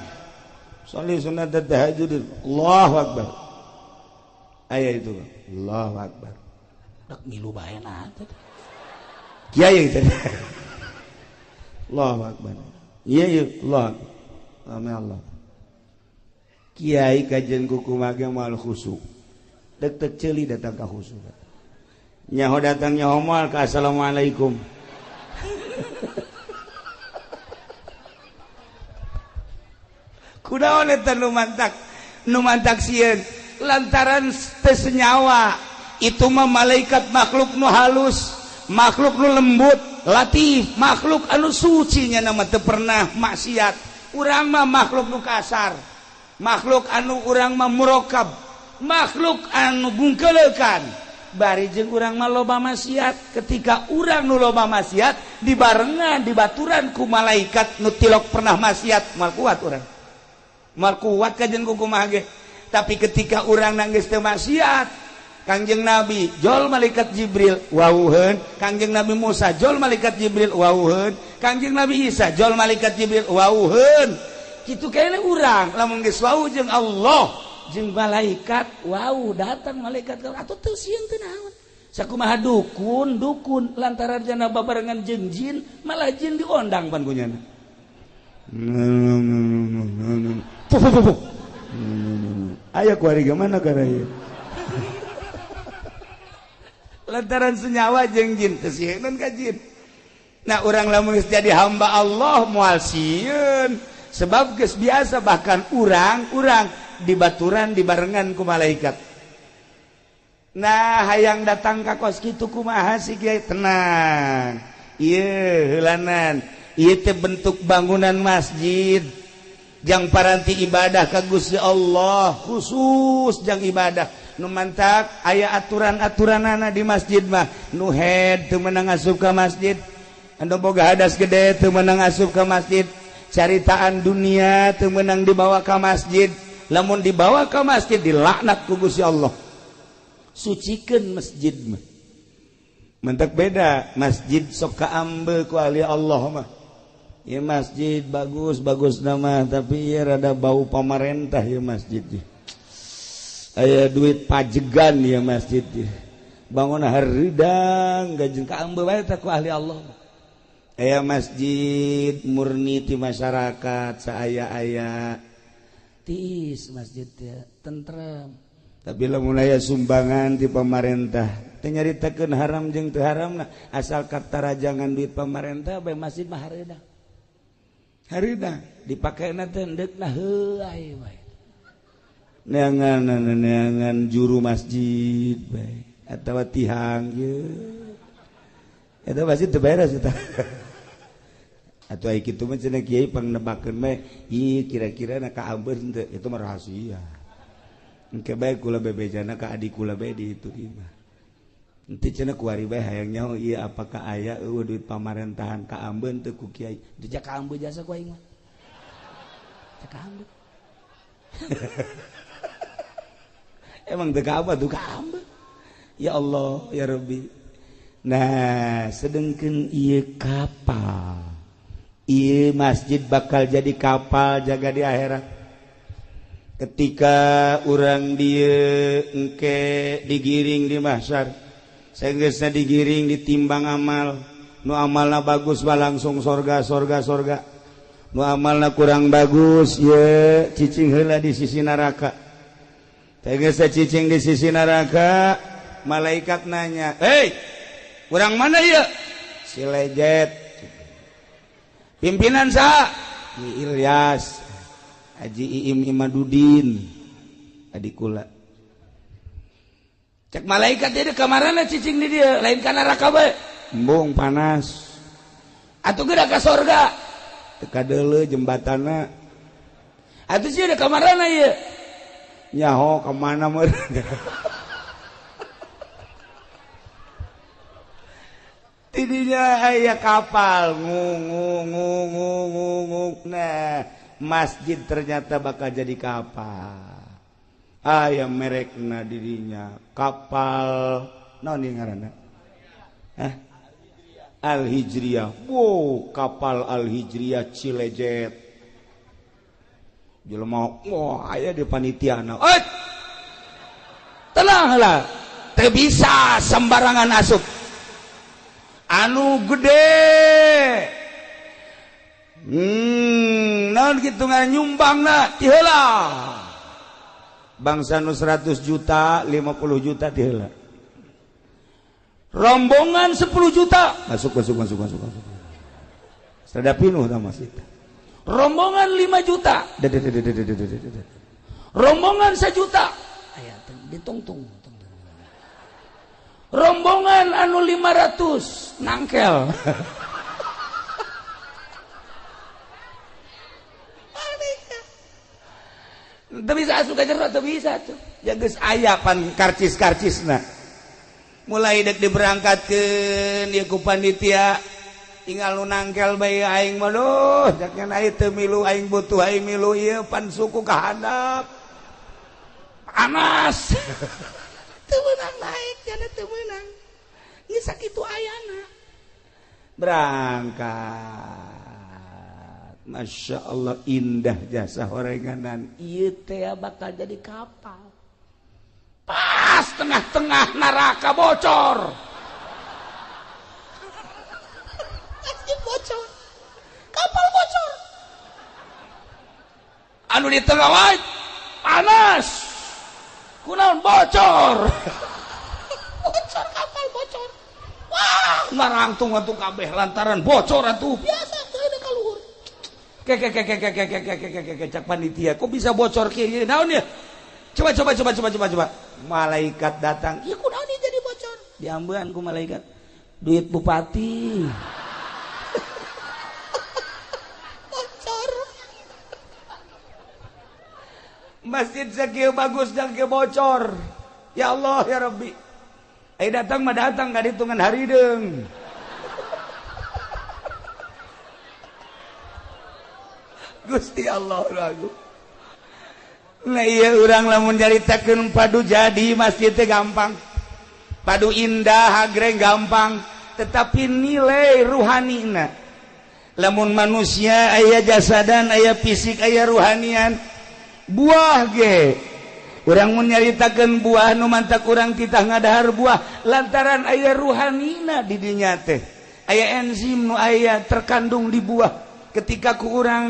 sholli sunat tahajud Allahu akbar aya itu Allahu akbar dak ngilu bae nah kiai teh Allahu akbar iya Allah amin Allah kiai kajian kuku mage moal khusuk dek ceuli datang ka khusuk nyaho datang nyaho moal ka assalamualaikum kunaon eta nu mantak sieun lantaran teu senyawa itu mah malaikat makhluk nu halus makhluk nu lembut latif makhluk anu suci nya nama teu pernah maksiat urang mah makhluk nu kasar makhluk anu urang mah murokab makhluk anu bungkeleukan bari jeung urang mah loba maksiat ketika urang nu loba maksiat dibarengan dibaturan ku malaikat nu tilok pernah maksiat mal kuat urang mal kuat kajen kumaha ge tapi ketika urang nanggeus teu maksiat Kangjeng Nabi jol malaikat Jibril wawuheun Kangjeng Nabi Musa jol malaikat Jibril wawuheun Kangjeng Nabi Isa jol malaikat Jibril wawuheun kitu kene urang lamun geus wau jeung Allah jeung malaikat wau datang malaikat atuh teu sieun teu naon sakumaha dukun lantaran jana babarengan jeung jin malah jin diondang pan kunyana aya kuari mana kana ieu lantaran senyawa jeung jin teu sieun ka jin nah urang lamun geus jadi hamba Allah moal sieun sebab geus biasa bahkan urang dibaturan dibarengan ku malaikat nah hayang datang ka kos kitu kumaha si kiai tenang ieu heulanan ieu teh bentuk bangunan masjid jang paranti ibadah ka Gusti Allah khusus jang ibadah nu mantak aya aturan-aturanana di masjid mah nu head teu meunang asup ka masjid anu boga hadas gede teu meunang asup ka masjid caritaan dunia teu meunang dibawa ka masjid lamun dibawa ka masjid dilaknat ku Gusti Allah sucikeun masjid mah mantak beda masjid sok kaambe ku ahli Allah mah ieu masjid bagus nama tapi ieu rada bau pamarentah ieu masjid aya duit pajegan ya masjid bangun haridang gajeng kaambe bae teh ku ahli Allah aya masjid murni ti masyarakat saaya-aya tiis masjid teh tentrem tapi lamun aya sumbangan ti pamarentah teh nyaritakeun haram jeung teu haramna asal katarajangan duit pamarentah bae masjid mah haridang dipakena teh endekna heuai bae neangan juru masjid bae atawa tihang ye eta masjid teu beres eta atuh aya kitu mah cenah kiai pangnebakeun bae ieu kira-kira na kaambeun teu itu mah rahasia engke bae kula bebejana ka adik kula bae di itu imah ente cenah kuari bae hayang nyaho ieu apakah aya eueuh duit pamarentahan kaambeun teu ku kiai dijak kaambeun jasa ku aing mah cak kaambeun emang teu ka apa tuh kaambeun ya Allah ya Rabbi nah sedengkeun ieu kapal ieu masjid bakal jadi kapal jaga di akhirat ketika urang dieu engke digiring di mahsyar saenggeusna digiring ditimbang amal nu amalna bagus mah langsung sorga nu amalna kurang bagus ye cicing heula di sisi neraka saenggeusna cicing di sisi neraka malaikat nanya hei urang mana ieu si lejet pimpinan saha Ki Ilyas Haji Iim Imadudin adik kula cek malaikat dia kamarana cicing di dia lain ka neraka bae embung panas atuh geura ka sorga teu kadeuleu jembatanna atuh sia da kamarana ieu nyaho ka mana meureun tidinya aya kapal ngung. Nah, masjid ternyata bakal jadi kapal. Aya merekna dirinya kapal naon ieu ngaranna? Hah? Al-Hijriyah. Wow, kapal Al-Hijriyah Cilejet. Jelema aya di panitiana. Tenanglah. Teu bisa sembarangan asup. Anu gede. Naon kitu nganyumbangna ti heula. Bangsa nu 100 juta, 50 juta ti heula. Rombongan 10 juta. Masuk. Sada pinuh tah masjid. Rombongan 5 juta. Rombongan 1 juta. Aya ditungtung. Rombongan anu 500 nangkel. Teu bisa asup ka jero, teu bisa tuh. Ya geus aya pan karcis-karcisna. Mulai dek diberangkatkeun ieu ku panitia tinggal nu nangkel bae aing mah duh jakna aya teu milu aing butuh aing milu ieu pan suku ka handap. Panas. Teu meunang naik cenah teu meunang. Geus sakitu ayana. Berangkat. Masya Allah indah jasa horenganan. Ieu teh bakal jadi kapal. Pas tengah-tengah neraka bocor. Masjid bocor. Kapal bocor. Anu di tengah wae panas. Kunaon bocor. Bocor kapal bocor. Wah, narangtung atuh kabeh lantaran bocor atuh. Biasa teu ada kaluhur. Cak panitia, kok bisa bocor kieu? Naon ya? Coba. Malaikat datang. Ya kunaon ieu jadi bocor? Diambean ku malaikat. Duit bupati. Bocor. Masjid sakieu bagus dan ke bocor. Ya Allah ya Rabbi. Datang mah datang ka ditungan harideung. Gusti Allah ragu. Nah iya urang lamun nyaritakeun padu jadi masjid teh gampang. Padu indah hagreng gampang, tetapi nilai ruhanina. Lamun manusia aya jasadan, aya fisik, aya ruhanian. Buah ge. Urang mun nyaritakeun buah nu mantak urang titah ngadahar buah lantaran aya ruhanina di dinya teh. Aya enzim nu aya terkandung di buah. Ketika ku urang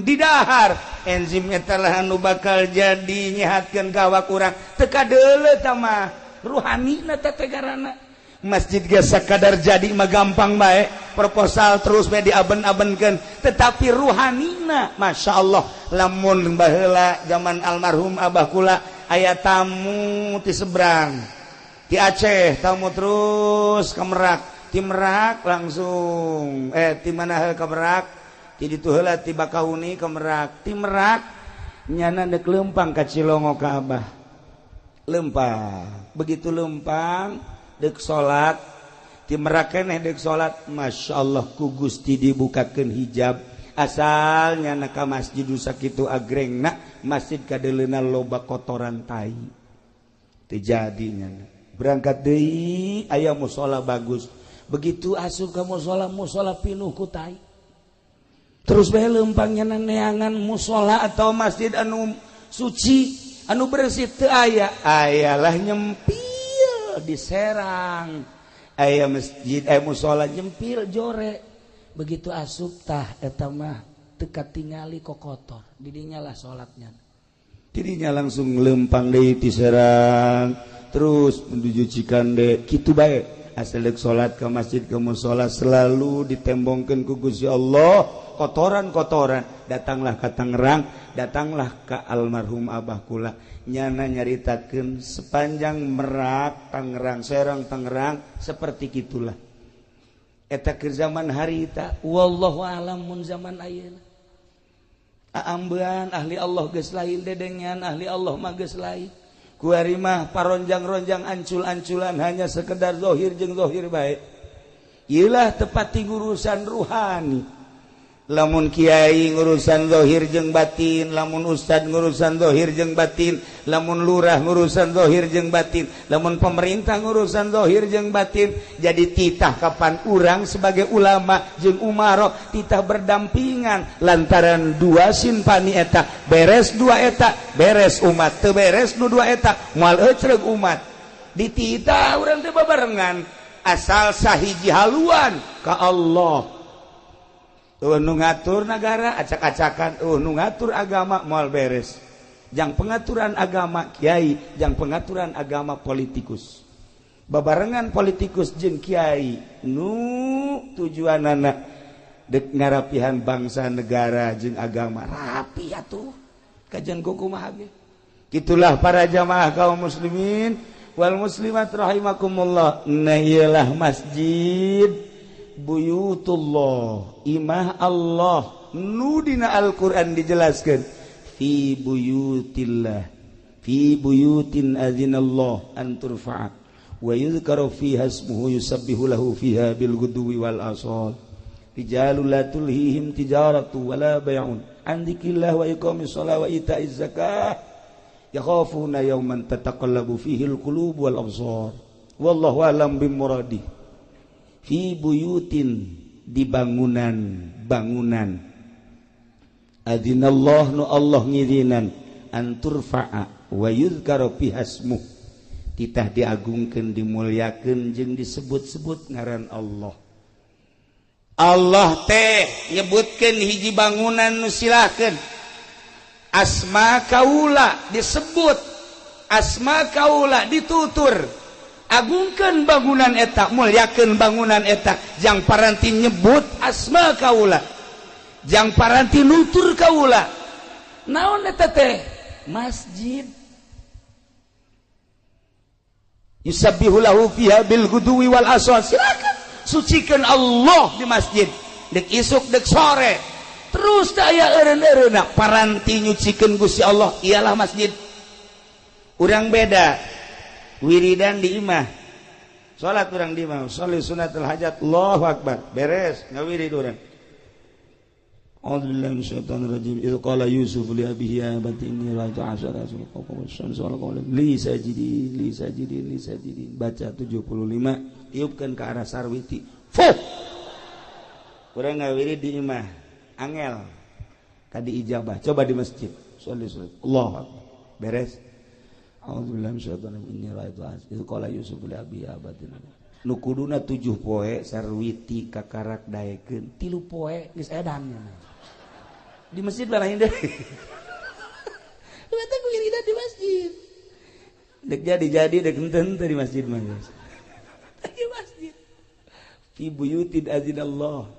didahar enzim eta lah anu bakal jadi nyehatkeun ka awak urang teu kadeuleu tah mah ruhanina teh tegarana. Masjid ge sakadar jadi mah gampang bae, proposal terus bae diaben-abenkeun, tetapi ruhanina masyaallah. Lamun baheula zaman almarhum abah kula aya tamu ti seberang ti Aceh, tamu terus ka Merak, ti Merak langsung ti mana ka Merak, ti ditu heula ti Bakauni ka Merak, ti Merak nyana deuk leumpang ka Cilongo ka abah. Leumpang, begitu leumpang deuk salat ti Merak keneh deuk salat, masyaallah ku Gusti dibukakeun hijab asal nyana ka masjid sakitu agrengna masjid kadeleuna loba kotoran tai teu jadi nyana. Berangkat deui aya mushola bagus, begitu asup ka mushola pinuh ku tai. Terus bae leumpang nyana neangan mushola atau masjid anu suci anu bersih teu aya, ayalah nyempil di Serang aya masjid mushola nyempil jore. Begitu asup tah eta mah teu katingali kokotor, didinya lah salatnya. Didinya langsung leumpang deui ti Serang, terus menuju Cikande, kitu bae. Asal deuk salat ka masjid ka mushola selalu ditembongkeun ku Gusti Allah kotoran-kotoran. Datanglah ka Tangerang, datanglah ka almarhum abah kula, nyana nyaritakeun sepanjang Merak, Tangerang, Serang, Tangerang seperti kitulah. Eta keur zaman harita, wallahu a'lam mun zaman ayeuna. Aambean ahli Allah geus lain dedengan ahli Allah mah geus lain. Kuari mah paronjang-ronjang ancul-anculan hanya sekedar zahir jeung zahir bae. Ilah tepati urusan ruhani. Lamun kiai ngurusan zahir jeung batin, lamun ustad ngurusan zahir jeung batin, lamun lurah ngurusan zahir jeung batin, lamun pemerintah ngurusan zahir jeung batin. Jadi titah kapan urang sebagai ulama jeung umaro titah berdampingan lantaran dua simpani eta beres dua eta beres umat teu beres nu dua eta moal ecreg umat. Dititah urang teh babarengan asal sahiji haluan ka Allah. Nu ngatur negara acak-acakan, nu ngatur agama moal beres. Jang pengaturan agama kiai, jang pengaturan agama politikus. Babarengan politikus jeung kiai nu tujuanana dek ngarapihan bangsa negara jeung agama rapi atuh. Kajian kumaha ge. Kitulah para jamaah kaum muslimin wal muslimat rahimakumullah. Nah iyalah masjid buyutullah, imah Allah nu dina Al-Qur'an dijelaskeun fi buyutillah, fi buyutin adzinallah an turfa'a wa yuzkaru fiha ismuhu yusabbihu lahu fiha bil ghudwi wal asal rijalul la tulhihim tijaratu wala bai'un an dzikrillah wa iqamis shalah wa ita'iz zakah yakhafuna yawman tataqallabu fihi al qulub wal absar wallahu alam bimuradi. Fi buyutin di bangunan adzinallah nu Allah ngirinan anturfa'a wa yuzkaru fihasmuh titah diagungkeun dimulyakeun jeung disebut-sebut ngaran Allah. Allah teh nyebutkeun hiji bangunan nu silahkeun asma kaula disebut, asma kaula ditutur. Agungkeun bangunan eta, mulyakeun bangunan eta, jang paranti nyebut asma kaula, jang paranti nutur kaula. Naon eta teh? Masjid. Yusabbihu lahu fiha bil ghudwi wal asal. Silakan sucikeun Allah di masjid. Dek isuk dek sore. Terus teh aya eureun-eureunna paranti nyucikeun Gusti Allah ialah masjid. Urang beda wiridan di imah, salat urang di imah, sholli sunatul hajat, Allahu akbar, beres ngawirid urang. A'udzubillahi minasyaitonir rajim. Idz qala Yusuf li abihi ya abati inni ra'aytu 'ashara kawkaban syamsa wal qamara li sajidin baca 75 tiupkeun ke arah Sarwiti. Fuh. Urang ngawirid di imah, angel kadi ijabah. Coba di masjid, sholli Allahu akbar, beres. A'udzubillahi minasyaitonir rajim. Inni ra'aytu idz qala Yusuf li abihi ya abati. Nu kuduna 7 poe Sarwiti kakarak daekeun 3 poe geus edan. Di masjid lain deh. Eta ku irida di masjid. Dek jadi dek henteu di masjid mah. Di masjid. Fi buyutin azinallah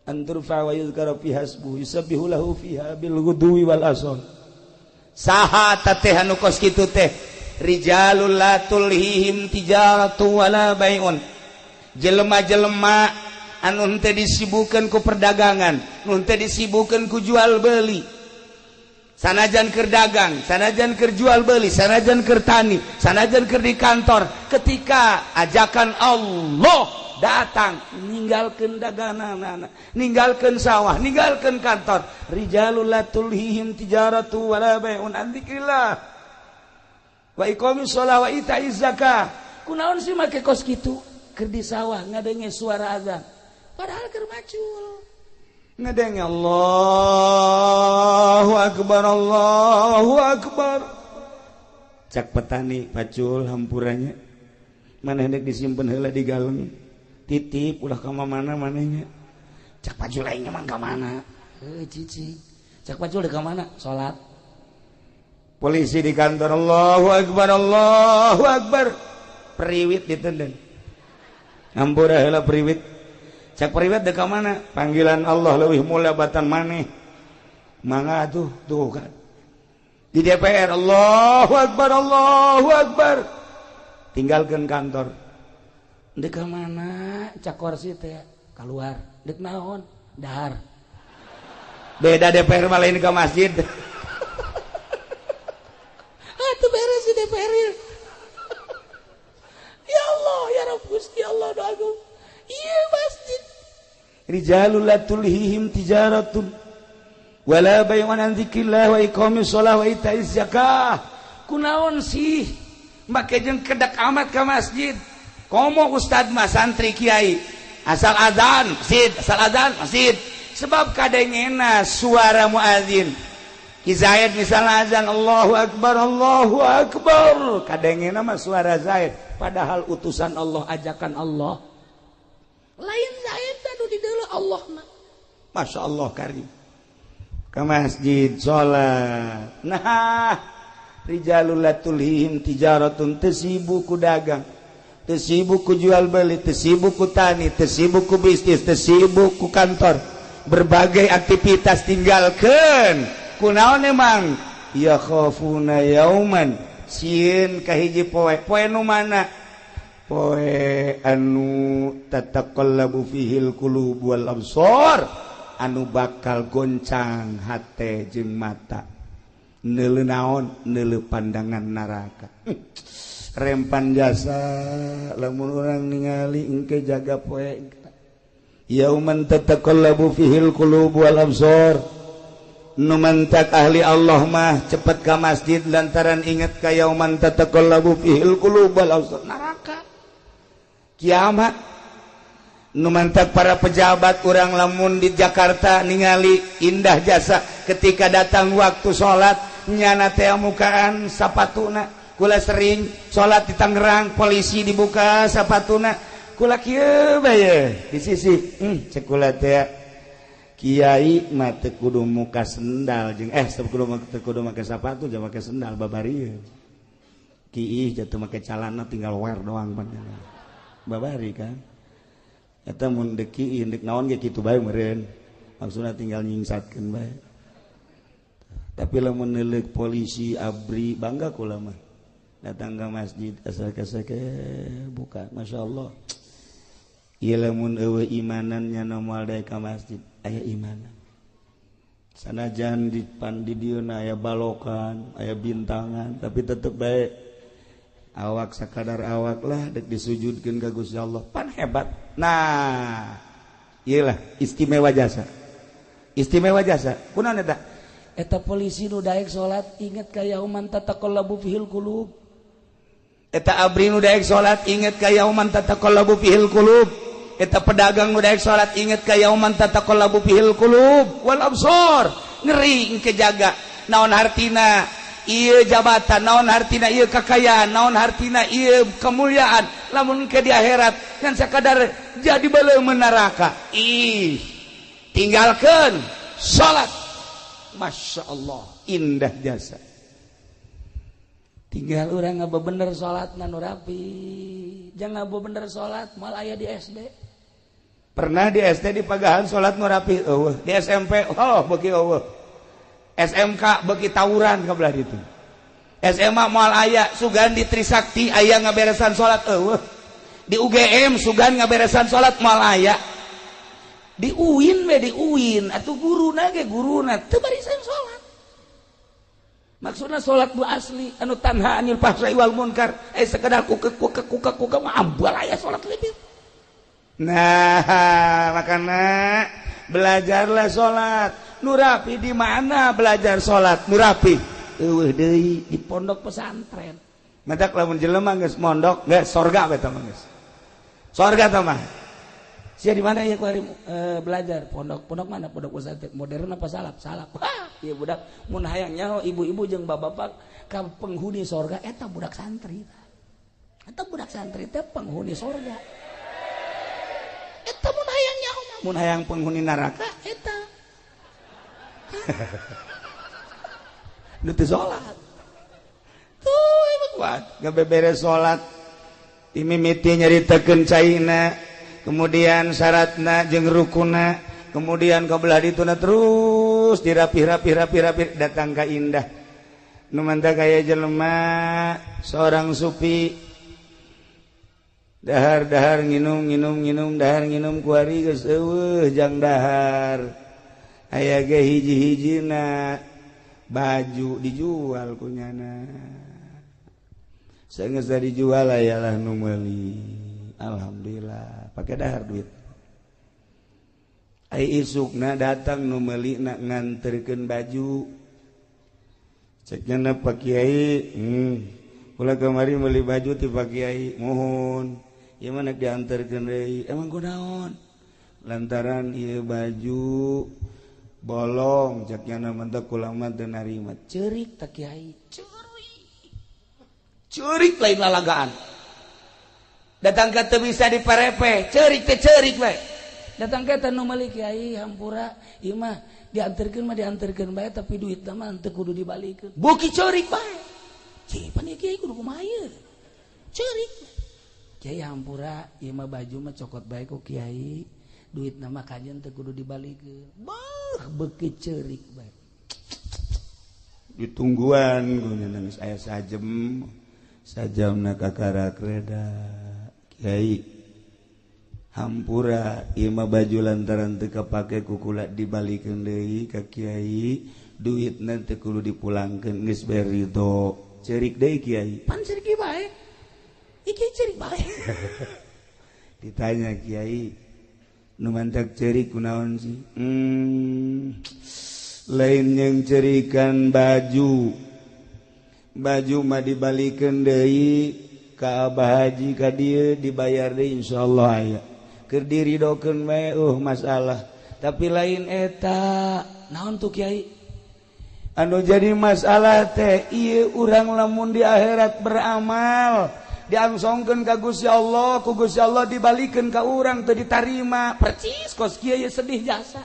an turfa wa yuzkara fiha ismuhu yusabbihu lahu fiha bil ghudwi wal asal. Saha teh anu kos kitu teh rijalul la tulhihim tijaratu wala bai'un, jelema-jelema anu henteu disibukkeun ku perdagangan, nu henteu disibukkeun ku jual beli. Sanajan keur dagang, sanajan keur jual beli, sanajan keur tani, sanajan keur di kantor, ketika ajakan Allah datang, ninggalkeun daganganna, ninggalkeun sawah, ninggalkeun kantor. Rijalul la tulhihim tijaratu wala bai'un an dzikrillah wa iqamis shalah wa ita'iz zakah. Kunaon sih make kos kitu? Keur di sawah ngadenge suara azan. Padahal keur macul. Ngadenge Allahu akbar, Allahu akbar. Cak petani pacul hampurannya. Maneh hendak disimpen heula di galeng. Titip ulah ka mana manehnya. Cak pacul aing mah ka mana? Heuh cicing. Cak pacul ka mana? Salat. Polisi di kantor, Allahu akbar, Allahu akbar. Periwit ditendeng. Ngampura heula periwit. Cak periwit dek ka mana? Panggilan Allah leuwih mulia batan maneh. Mangga tuh kan. Di DPR, Allahu akbar, Allahu akbar. Tinggalkeun kantor. Dek ka mana? Cak kursi teh keluar. Dek naon? Dahar. Beda DPR mah lain ka masjid. Atuh beres di DPR. Ya Allah, ya Rabb Gusti Allah doaku. Iya rijalul la tulhihim tijaratun wala bay'un an dzikrillah wa iqamis shalah wa ita'iz zakah. Kunaon sih make jeung kedak amat ka masjid komo ustad mah santri kiai asal adzan masjid sebab kadengena suara muadzin Ki Zaid misalnya azan Allahu Akbar kadengena mah suara Zaid padahal utusan Allah ajakan Allah lain Zaid tadu di deuleu Allah mah Masya Allah karim ke masjid sholat nah rijalul la tulhihim tijaratun tesibu ku dagang tesibu ku jual beli tesibu ku tani tesibu ku bisnis tesibu ku kantor berbagai aktivitas tinggalkan kunaon emang ya khafuna yauman sieun kahiji poe nu mana poe anu tataqallabu fihil qulub wal absar anu bakal goncang hate jeung mata neuleu naon neuleu pandangan neraka rempan jasa lamun urang ningali engke jaga poe yauman tataqallabu fihil qulub wal absar nu mantak ahli Allah mah cepet ka masjid lantaran inget ka yauman tataqallabu fihil qulub wal absar neraka kiamat nu mantak para pejabat urang lamun di Jakarta ningali indah jasa ketika datang waktu sholat nyana teh mukaan sapatuna kula sering sholat di Tangerang polisi dibuka sapatuna kula kieu bae di sisi cek kula teh kiai mah teu kudu muka sendal jeung kudu make sapatu jeung make sendal babarieu kieu jatuh make calana tinggal wear doang babari kan eta mun deuk kieu deuk naon ge kitu bae meureun maksudna tinggal nyingsatkeun bae tapi lamun neuleuk polisi abri bangga kula mah datang ke masjid asal-asal buka Masya Allah ieu lamun eueuh imanan nya moal daek ka masjid aya imanan sanajan di dieuna aya balokan aya bintangan tapi tetep bae awak sakadar awak lah dek disujudkeun ka Gusti Allah pan hebat nah iyalah istimewa jasa kunaon eta polisi nu daek salat inget ka yauman tataqallabu fihil qulub eta abri nu daek salat inget ka yauman tataqallabu fihil qulub eta pedagang nu daek salat inget ka yauman tataqallabu fihil qulub wal absar ngeri engke jaga naon hartina ieu jabatan naon hartina ieu kakayaan naon hartina ieu kemuliaan lamun ke di akhirat kan sakadar jadi baleum neraka tinggalkeun salat Masya Allah indah jasa tinggal orang ngaba bener sholat nu rapi jangan ngaba bener sholat malah aya di SD pernah di SD di Pagahan sholat nu rapi di SMP beuki SMK beuki tawuran kabelah ditu SMA moal aya sugan di Trisakti aya ngaberesan sholat di UGM sugan ngaberesan sholat moal aya di UIN atuh guruna teu barisan sholat maksudna sholat nu asli anu tanha anil fahsya'i wal munkar sekedar kuka mah ambal aya sholat lebih nah makana belajarlah sholat nu rapi di mana belajar sholat nu rapi eueuh deui di pondok pesantren madak lamun jelema geus mondok geus sorga beta mah geus sorga tah mah sia di mana ya kuari belajar pondok mana pondok pesantren modern apa salap ieu budak mun hayang nyaho ibu-ibu jeung bapak-bapak ka penghuni sorga eta budak santri teh penghuni sorga eta mun hayang nyaho mun hayang penghuni neraka eta nu teu salat tuh ieu kuat gabeberes salat imimiti nyaritakeun caina kemudian syaratna jeung rukunna kemudian kabelah dituna terus dirapi datang ka indah nu manta kaya jelema seorang sufi dahar nginum dahar nginum kuari geus eueuh jang dahar aya ge hiji-hijina baju dijual kunyana saeunggeus dijual ayalah nu meuli alhamdulillah pakai dahar duit isukna datang nu meuli nak nganterkeun baju ceknya Pak Kiai ulah kamari meuli baju ti Pak Kiai mohon ieu mah nak dianterkeun deui emang kunaon lantaran ieu baju bolong ceknya mentek ulah mah teu narima ceurik tak Kiai ceurik lain lalagaan datang ka teu bisa diparepe ceurik teh ceurik we datang ke tanu meuli Kiai hampura ieu mah dianterkeun bae tapi duitna mah teu kudu dibalikeun buki ceurik bae cih pan Kiai kudu kumaha ieu ceurik Kiai hampura ieu mah baju mah cokot bae ku Kiai duitna mah kajen teu kudu dibalikeun beuki ceurik bae ditungguan guna nangis aya sajamna kakarak reda Kiai hampura ieu mah baju lantaran teu kapake ku kula dibalikeun deui ka Kiai duitna teu kudu dipulangkeun geus bae ridho ceurik deui Kiai pan ceurik bae iki ceurik bae ditanya Kiai nu mantak ceurik kunaon sih lain yang ceurikan baju mah dibalikeun deui ka Abah Haji ka dieu dibayar deui insyaallah aya keur diridokeun we masalah tapi lain eta naon tuh Kiai anu jadi masalah teh ieu urang lamun di akhirat beramal diangsongkeun ka Gusti Allah ku Gusti Allah dibalikeun ka urang teu ditarima percis kos kieu sedih jasa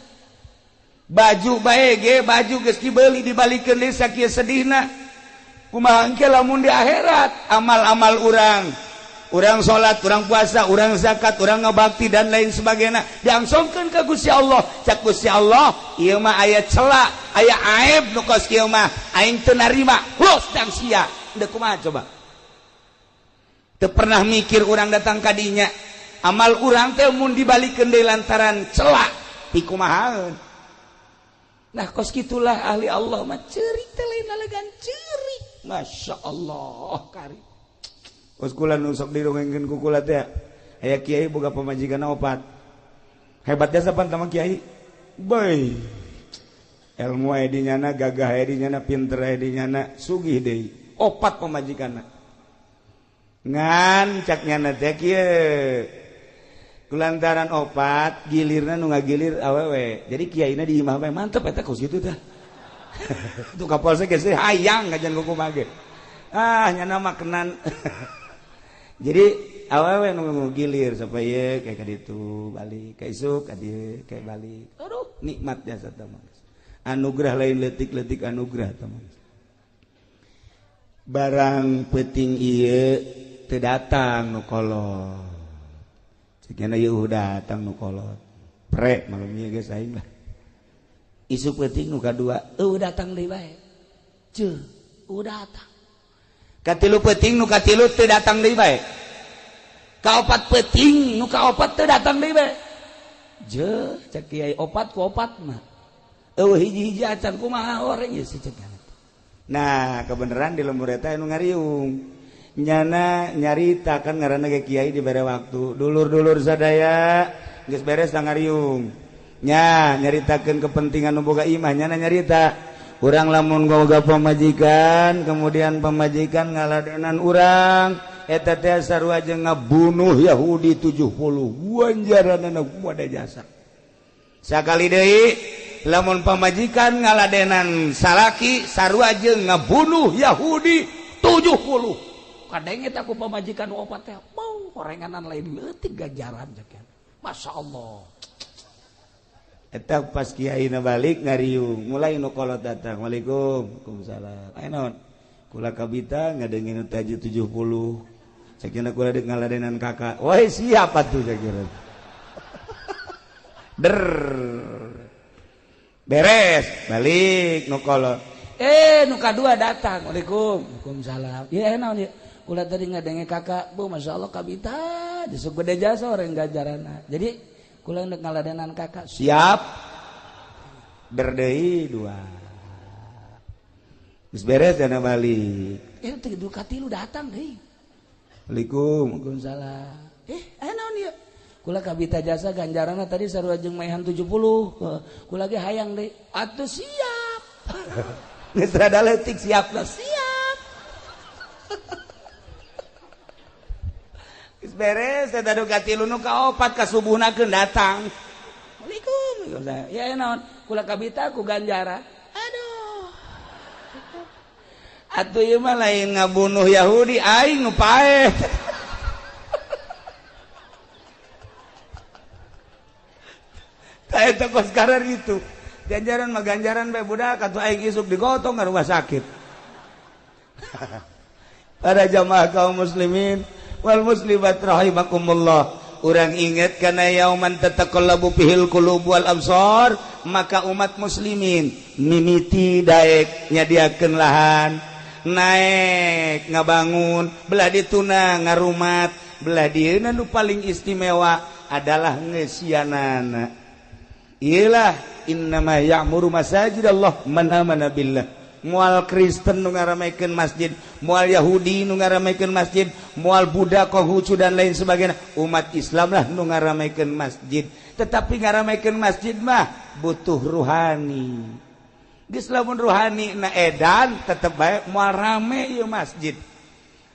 baju bae ge baju geus dibeuli dibalikeun deui sakieu sedihna kumaha engke lamun di akhirat amal-amal urang salat, urang puasa, urang zakat, urang ngabakti dan lain sebagainya diangsongkeun ka Gusti Allah. Cak Gusti Allah, ieu mah aya cela, aya aib nu kos kieu mah aing teu narima. Los dang sia. Teu kumaha coba? Teu pernah mikir urang datang ka dinya. Amal urang teh mun dibalikeun deui lantaran cela, ti kumahaeun. Nah kos kitulah ahli Allah mah ceurik teh lain lalegan ceurik. Masya Allah karim. Kos kula nu sok dirongengkeun ku kula teh aya kiai boga pamajikanna 4. Hebat jasa pan tama kiai. Boy. Ilmu aya di nyana, gagah aya di nyana, pinter aya di nyana, sugih deui. 4 pamajikanna. Ngan cak nyana teh kieu. Kulantaran 4 gilirna nu ngagilir awewe. Jadi kiaina di imah bae mantep eta kos kitu teh. Tuh kapolsek geus hayang kajan kumaha ge. Nyana mah kenan. Jadi awewe nu gilir supaya kayak kaditu balik ka isuk ka dieu kayak balik. Aduh nikmat jasa teh mah. Anugerah lain leutik-leutik anugerah teh mah. Barang peuting ieu teu datang nu kolot. Ceukna ieu datang nu kolot. Pre malum ieu geus aing lah. Isu peuting nu kadua datang deui bae. Ceu datang. Katilu peuting nu katilu teu datang deui bae. Kaopat peuting nu kaopat teu datang deui bae. Je cek kiai 4 ku 4 mah. Eueuh hiji-hiji acan kumaha oreng ieu si ceuk. Nah, kebenaran di lembur eta anu ngariung. Nyana nyarita kan ngaranna ge kiai dibere waktu. Dulur-dulur sadaya geus beres da ngariung. Nya nyaritakeun kepentingan nu boga imah nyana nyarita. Urang lamun boga pamajikan, kemudian pamajikan ngaladenan urang, eta teh sarua jeung ngabunuh Yahudi 70. Ganjaranna kumaha jasa. Sakali deui lamun pamajikan ngaladenan salaki sarua jeung ngabunuh Yahudi 70. Kadang eta ku pamajikan nu 4 teh mau horenganan lain leutik ganjaran jakeun. Masyaallah. Eta pas kiai na balik ngariung mulai nu kolot datang. Waalaikumsalam. Aya naon? Kula kabita ngadengin taji 70. Sakina kula deuk ngaladenan kakak. Wah siap atuh sakira. Der. Beres, balik nu kolot. Nu kadua datang. Waalaikumsalam. Ieu naon ieu? Kula tadi ngadenge kakak, bu masyaallah kabita, disuk gede jasa orang ganjaranna. Jadi kula hendak ngaladenan kakak siap berdei 2 geus beres dana balik teu katilu datang deui. Waalaikumsalam. Naon ieu kula kabita jasa ganjarana tadi sarua jeung maehan 70 kula ge hayang deui atuh siap geus rada leutik siapna siap geus beres eta duka 3 nu ka 4 ka subuhna keun datang Assalamualaikum ya naon kula kabita ku ganjara aduh atuh ieu mah lain ngabunuh Yahudi aing nu paeh eta kos karar itu ganjaran mah ganjaran bae budak atuh aing isuk digotong ka rumah sakit para jamaah kaum muslimin wal muslimat rahimakumullah urang inget kana yauman tataqallabu fihil qulub wal absar maka umat muslimin mimiti daek nyadiakeun lahan naek ngabangun belah dituna ngarumat belah dieuna nu paling istimewa adalah ngesianana iyalah innama ya'muru masajidallah man amana billah moal Kristen nu ngaramekeun masjid moal Yahudi nu ngaramekeun masjid moal Buddha Konghucu dan lain sebagainya umat Islam lah nu ngaramekeun masjid tetapi ngaramekeun masjid mah butuh ruhani geus lamun ruhani na edan tetep bae moal rame ieu masjid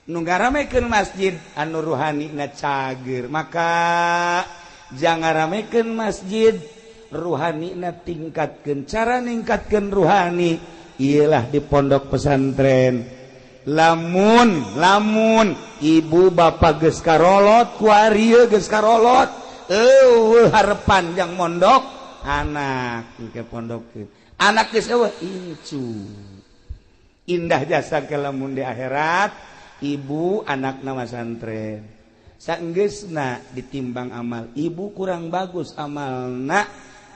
nu ngaramekeun masjid anu ruhani na cager maka jangan ngaramekeun masjid ruhani na tingkatkeun cara ningkatkeun ruhani ialah di pondok pesantren lamun ibu bapak geus karolot ku arieu geus karolot harepan jang mondok anak ke pondok anak geus eueuh incu indah jasa ke lamun di akhirat ibu anakna pesantren saenggeusna ditimbang amal ibu kurang bagus amalna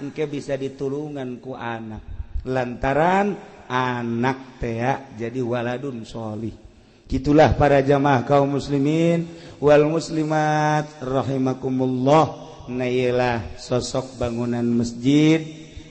engke bisa ditulungan ku anak lantaran anak teh jadi waladun sholih gitulah para jamaah kaum muslimin wal muslimat rahimakumullah nailah sosok bangunan masjid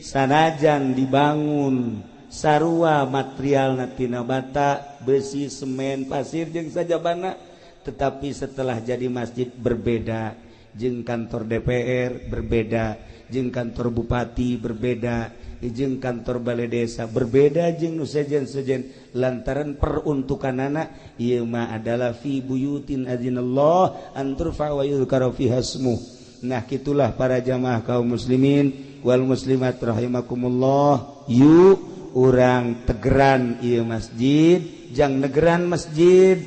sanajan dibangun sarua material tina bata besi semen pasir jeung sajabana tetapi setelah jadi masjid berbeda jeung kantor DPR berbeda jeung kantor bupati berbeda jeung kantor balai desa berbeda jeung nu sejen-sejen lantaran peruntukanana ieu mah adalah fi buyutin adzinallah an turfa wa yuzkara fiha ismuh nah kitulah para jamaah kaum muslimin wal muslimat rahimakumullah yu urang tegeran ieu masjid jang negeran masjid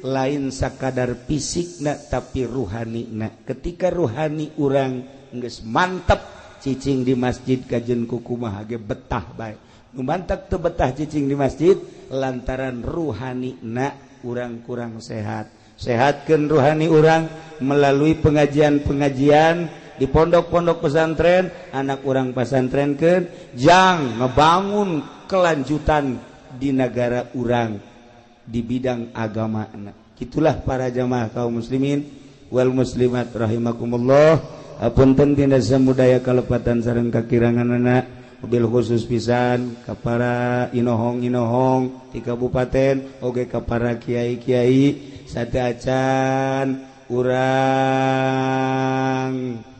lain sakadar fisikna tapi ruhanina ketika ruhani urang geus mantep cicing di masjid kajen kukumaha ge betah bae nu mantap teu betah cicing di masjid lantaran ruhanina urang kurang sehat sehatkeun ruhani urang melalui pengajian-pengajian di pondok-pondok pesantren anak urang pesantrenkeun jang ngebangun kelanjutan di negara urang di bidang agamana gitulah para jamaah kaum muslimin wal muslimat rahimakumullah apunten tina samudaya kalepatan sareng kakiranganana mobil khusus pisan ka para inohong-inohong ti kabupaten oge ka para kiai-kiai sateu acan urang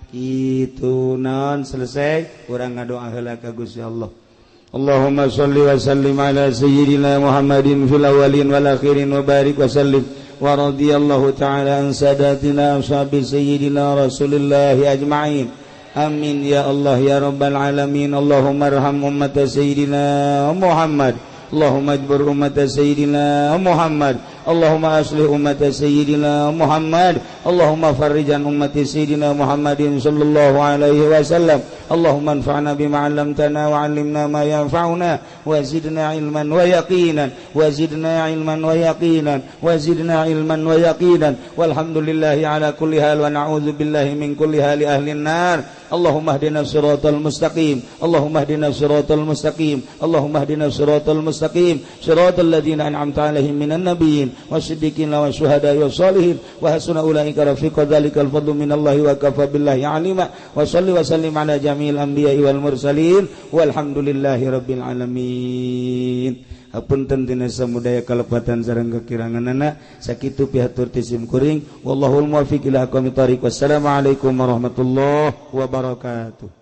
kitu naon selesai urang ngadoa heula ka Gusti Allah Allahumma shalli wa sallim ala sayyidina Muhammadin fil awwalin wal akhirin wa barik wa sallim wa radiyallahu ta'ala an sadatina ashabi sayyidina Rasulillah ajma'in amin ya Allah ya rabbal alamin Allahumma arham ummat sayyidina Muhammad Allahumma ajbur ummat sayyidina Muhammad Allahumma aslih ummat sayyidina Muhammad Allahumma farrijan ummat sayyidina Muhammadin sallallahu alaihi wasallam Allahumma anfa'na bima 'allamtana wa 'allimna ma yanfa'una wa zidna ilman wa yaqinan wa zidna ilman wa yaqinan wa zidna ilman wa yaqinan walhamdulillahi ala kulli hal wa na'udzu billahi min kulli hali ahli an-nar Allahumma hdina siratal mustaqim Allahumma hdina siratal mustaqim Allahumma hdina siratal mustaqim siratal ladzina an'amta 'alaihim minan nabiyyin wasiddiqin wasyuhada'i wassalihin wa hasuna ulaika rafiqa dzalikal fadlu minallahi wa kafa billahi 'alima wa shalli wa sallim 'ala jami'il anbiya'i wal mursalin walhamdulillahi rabbil alamin Hapunten tina samudaya kalepatan sareng kekiranganana sakitu pihatur tisim kuring wallahul muwaffiq ila aqwamit thoriq. Wassalamualaikum warahmatullahi wabarakatuh.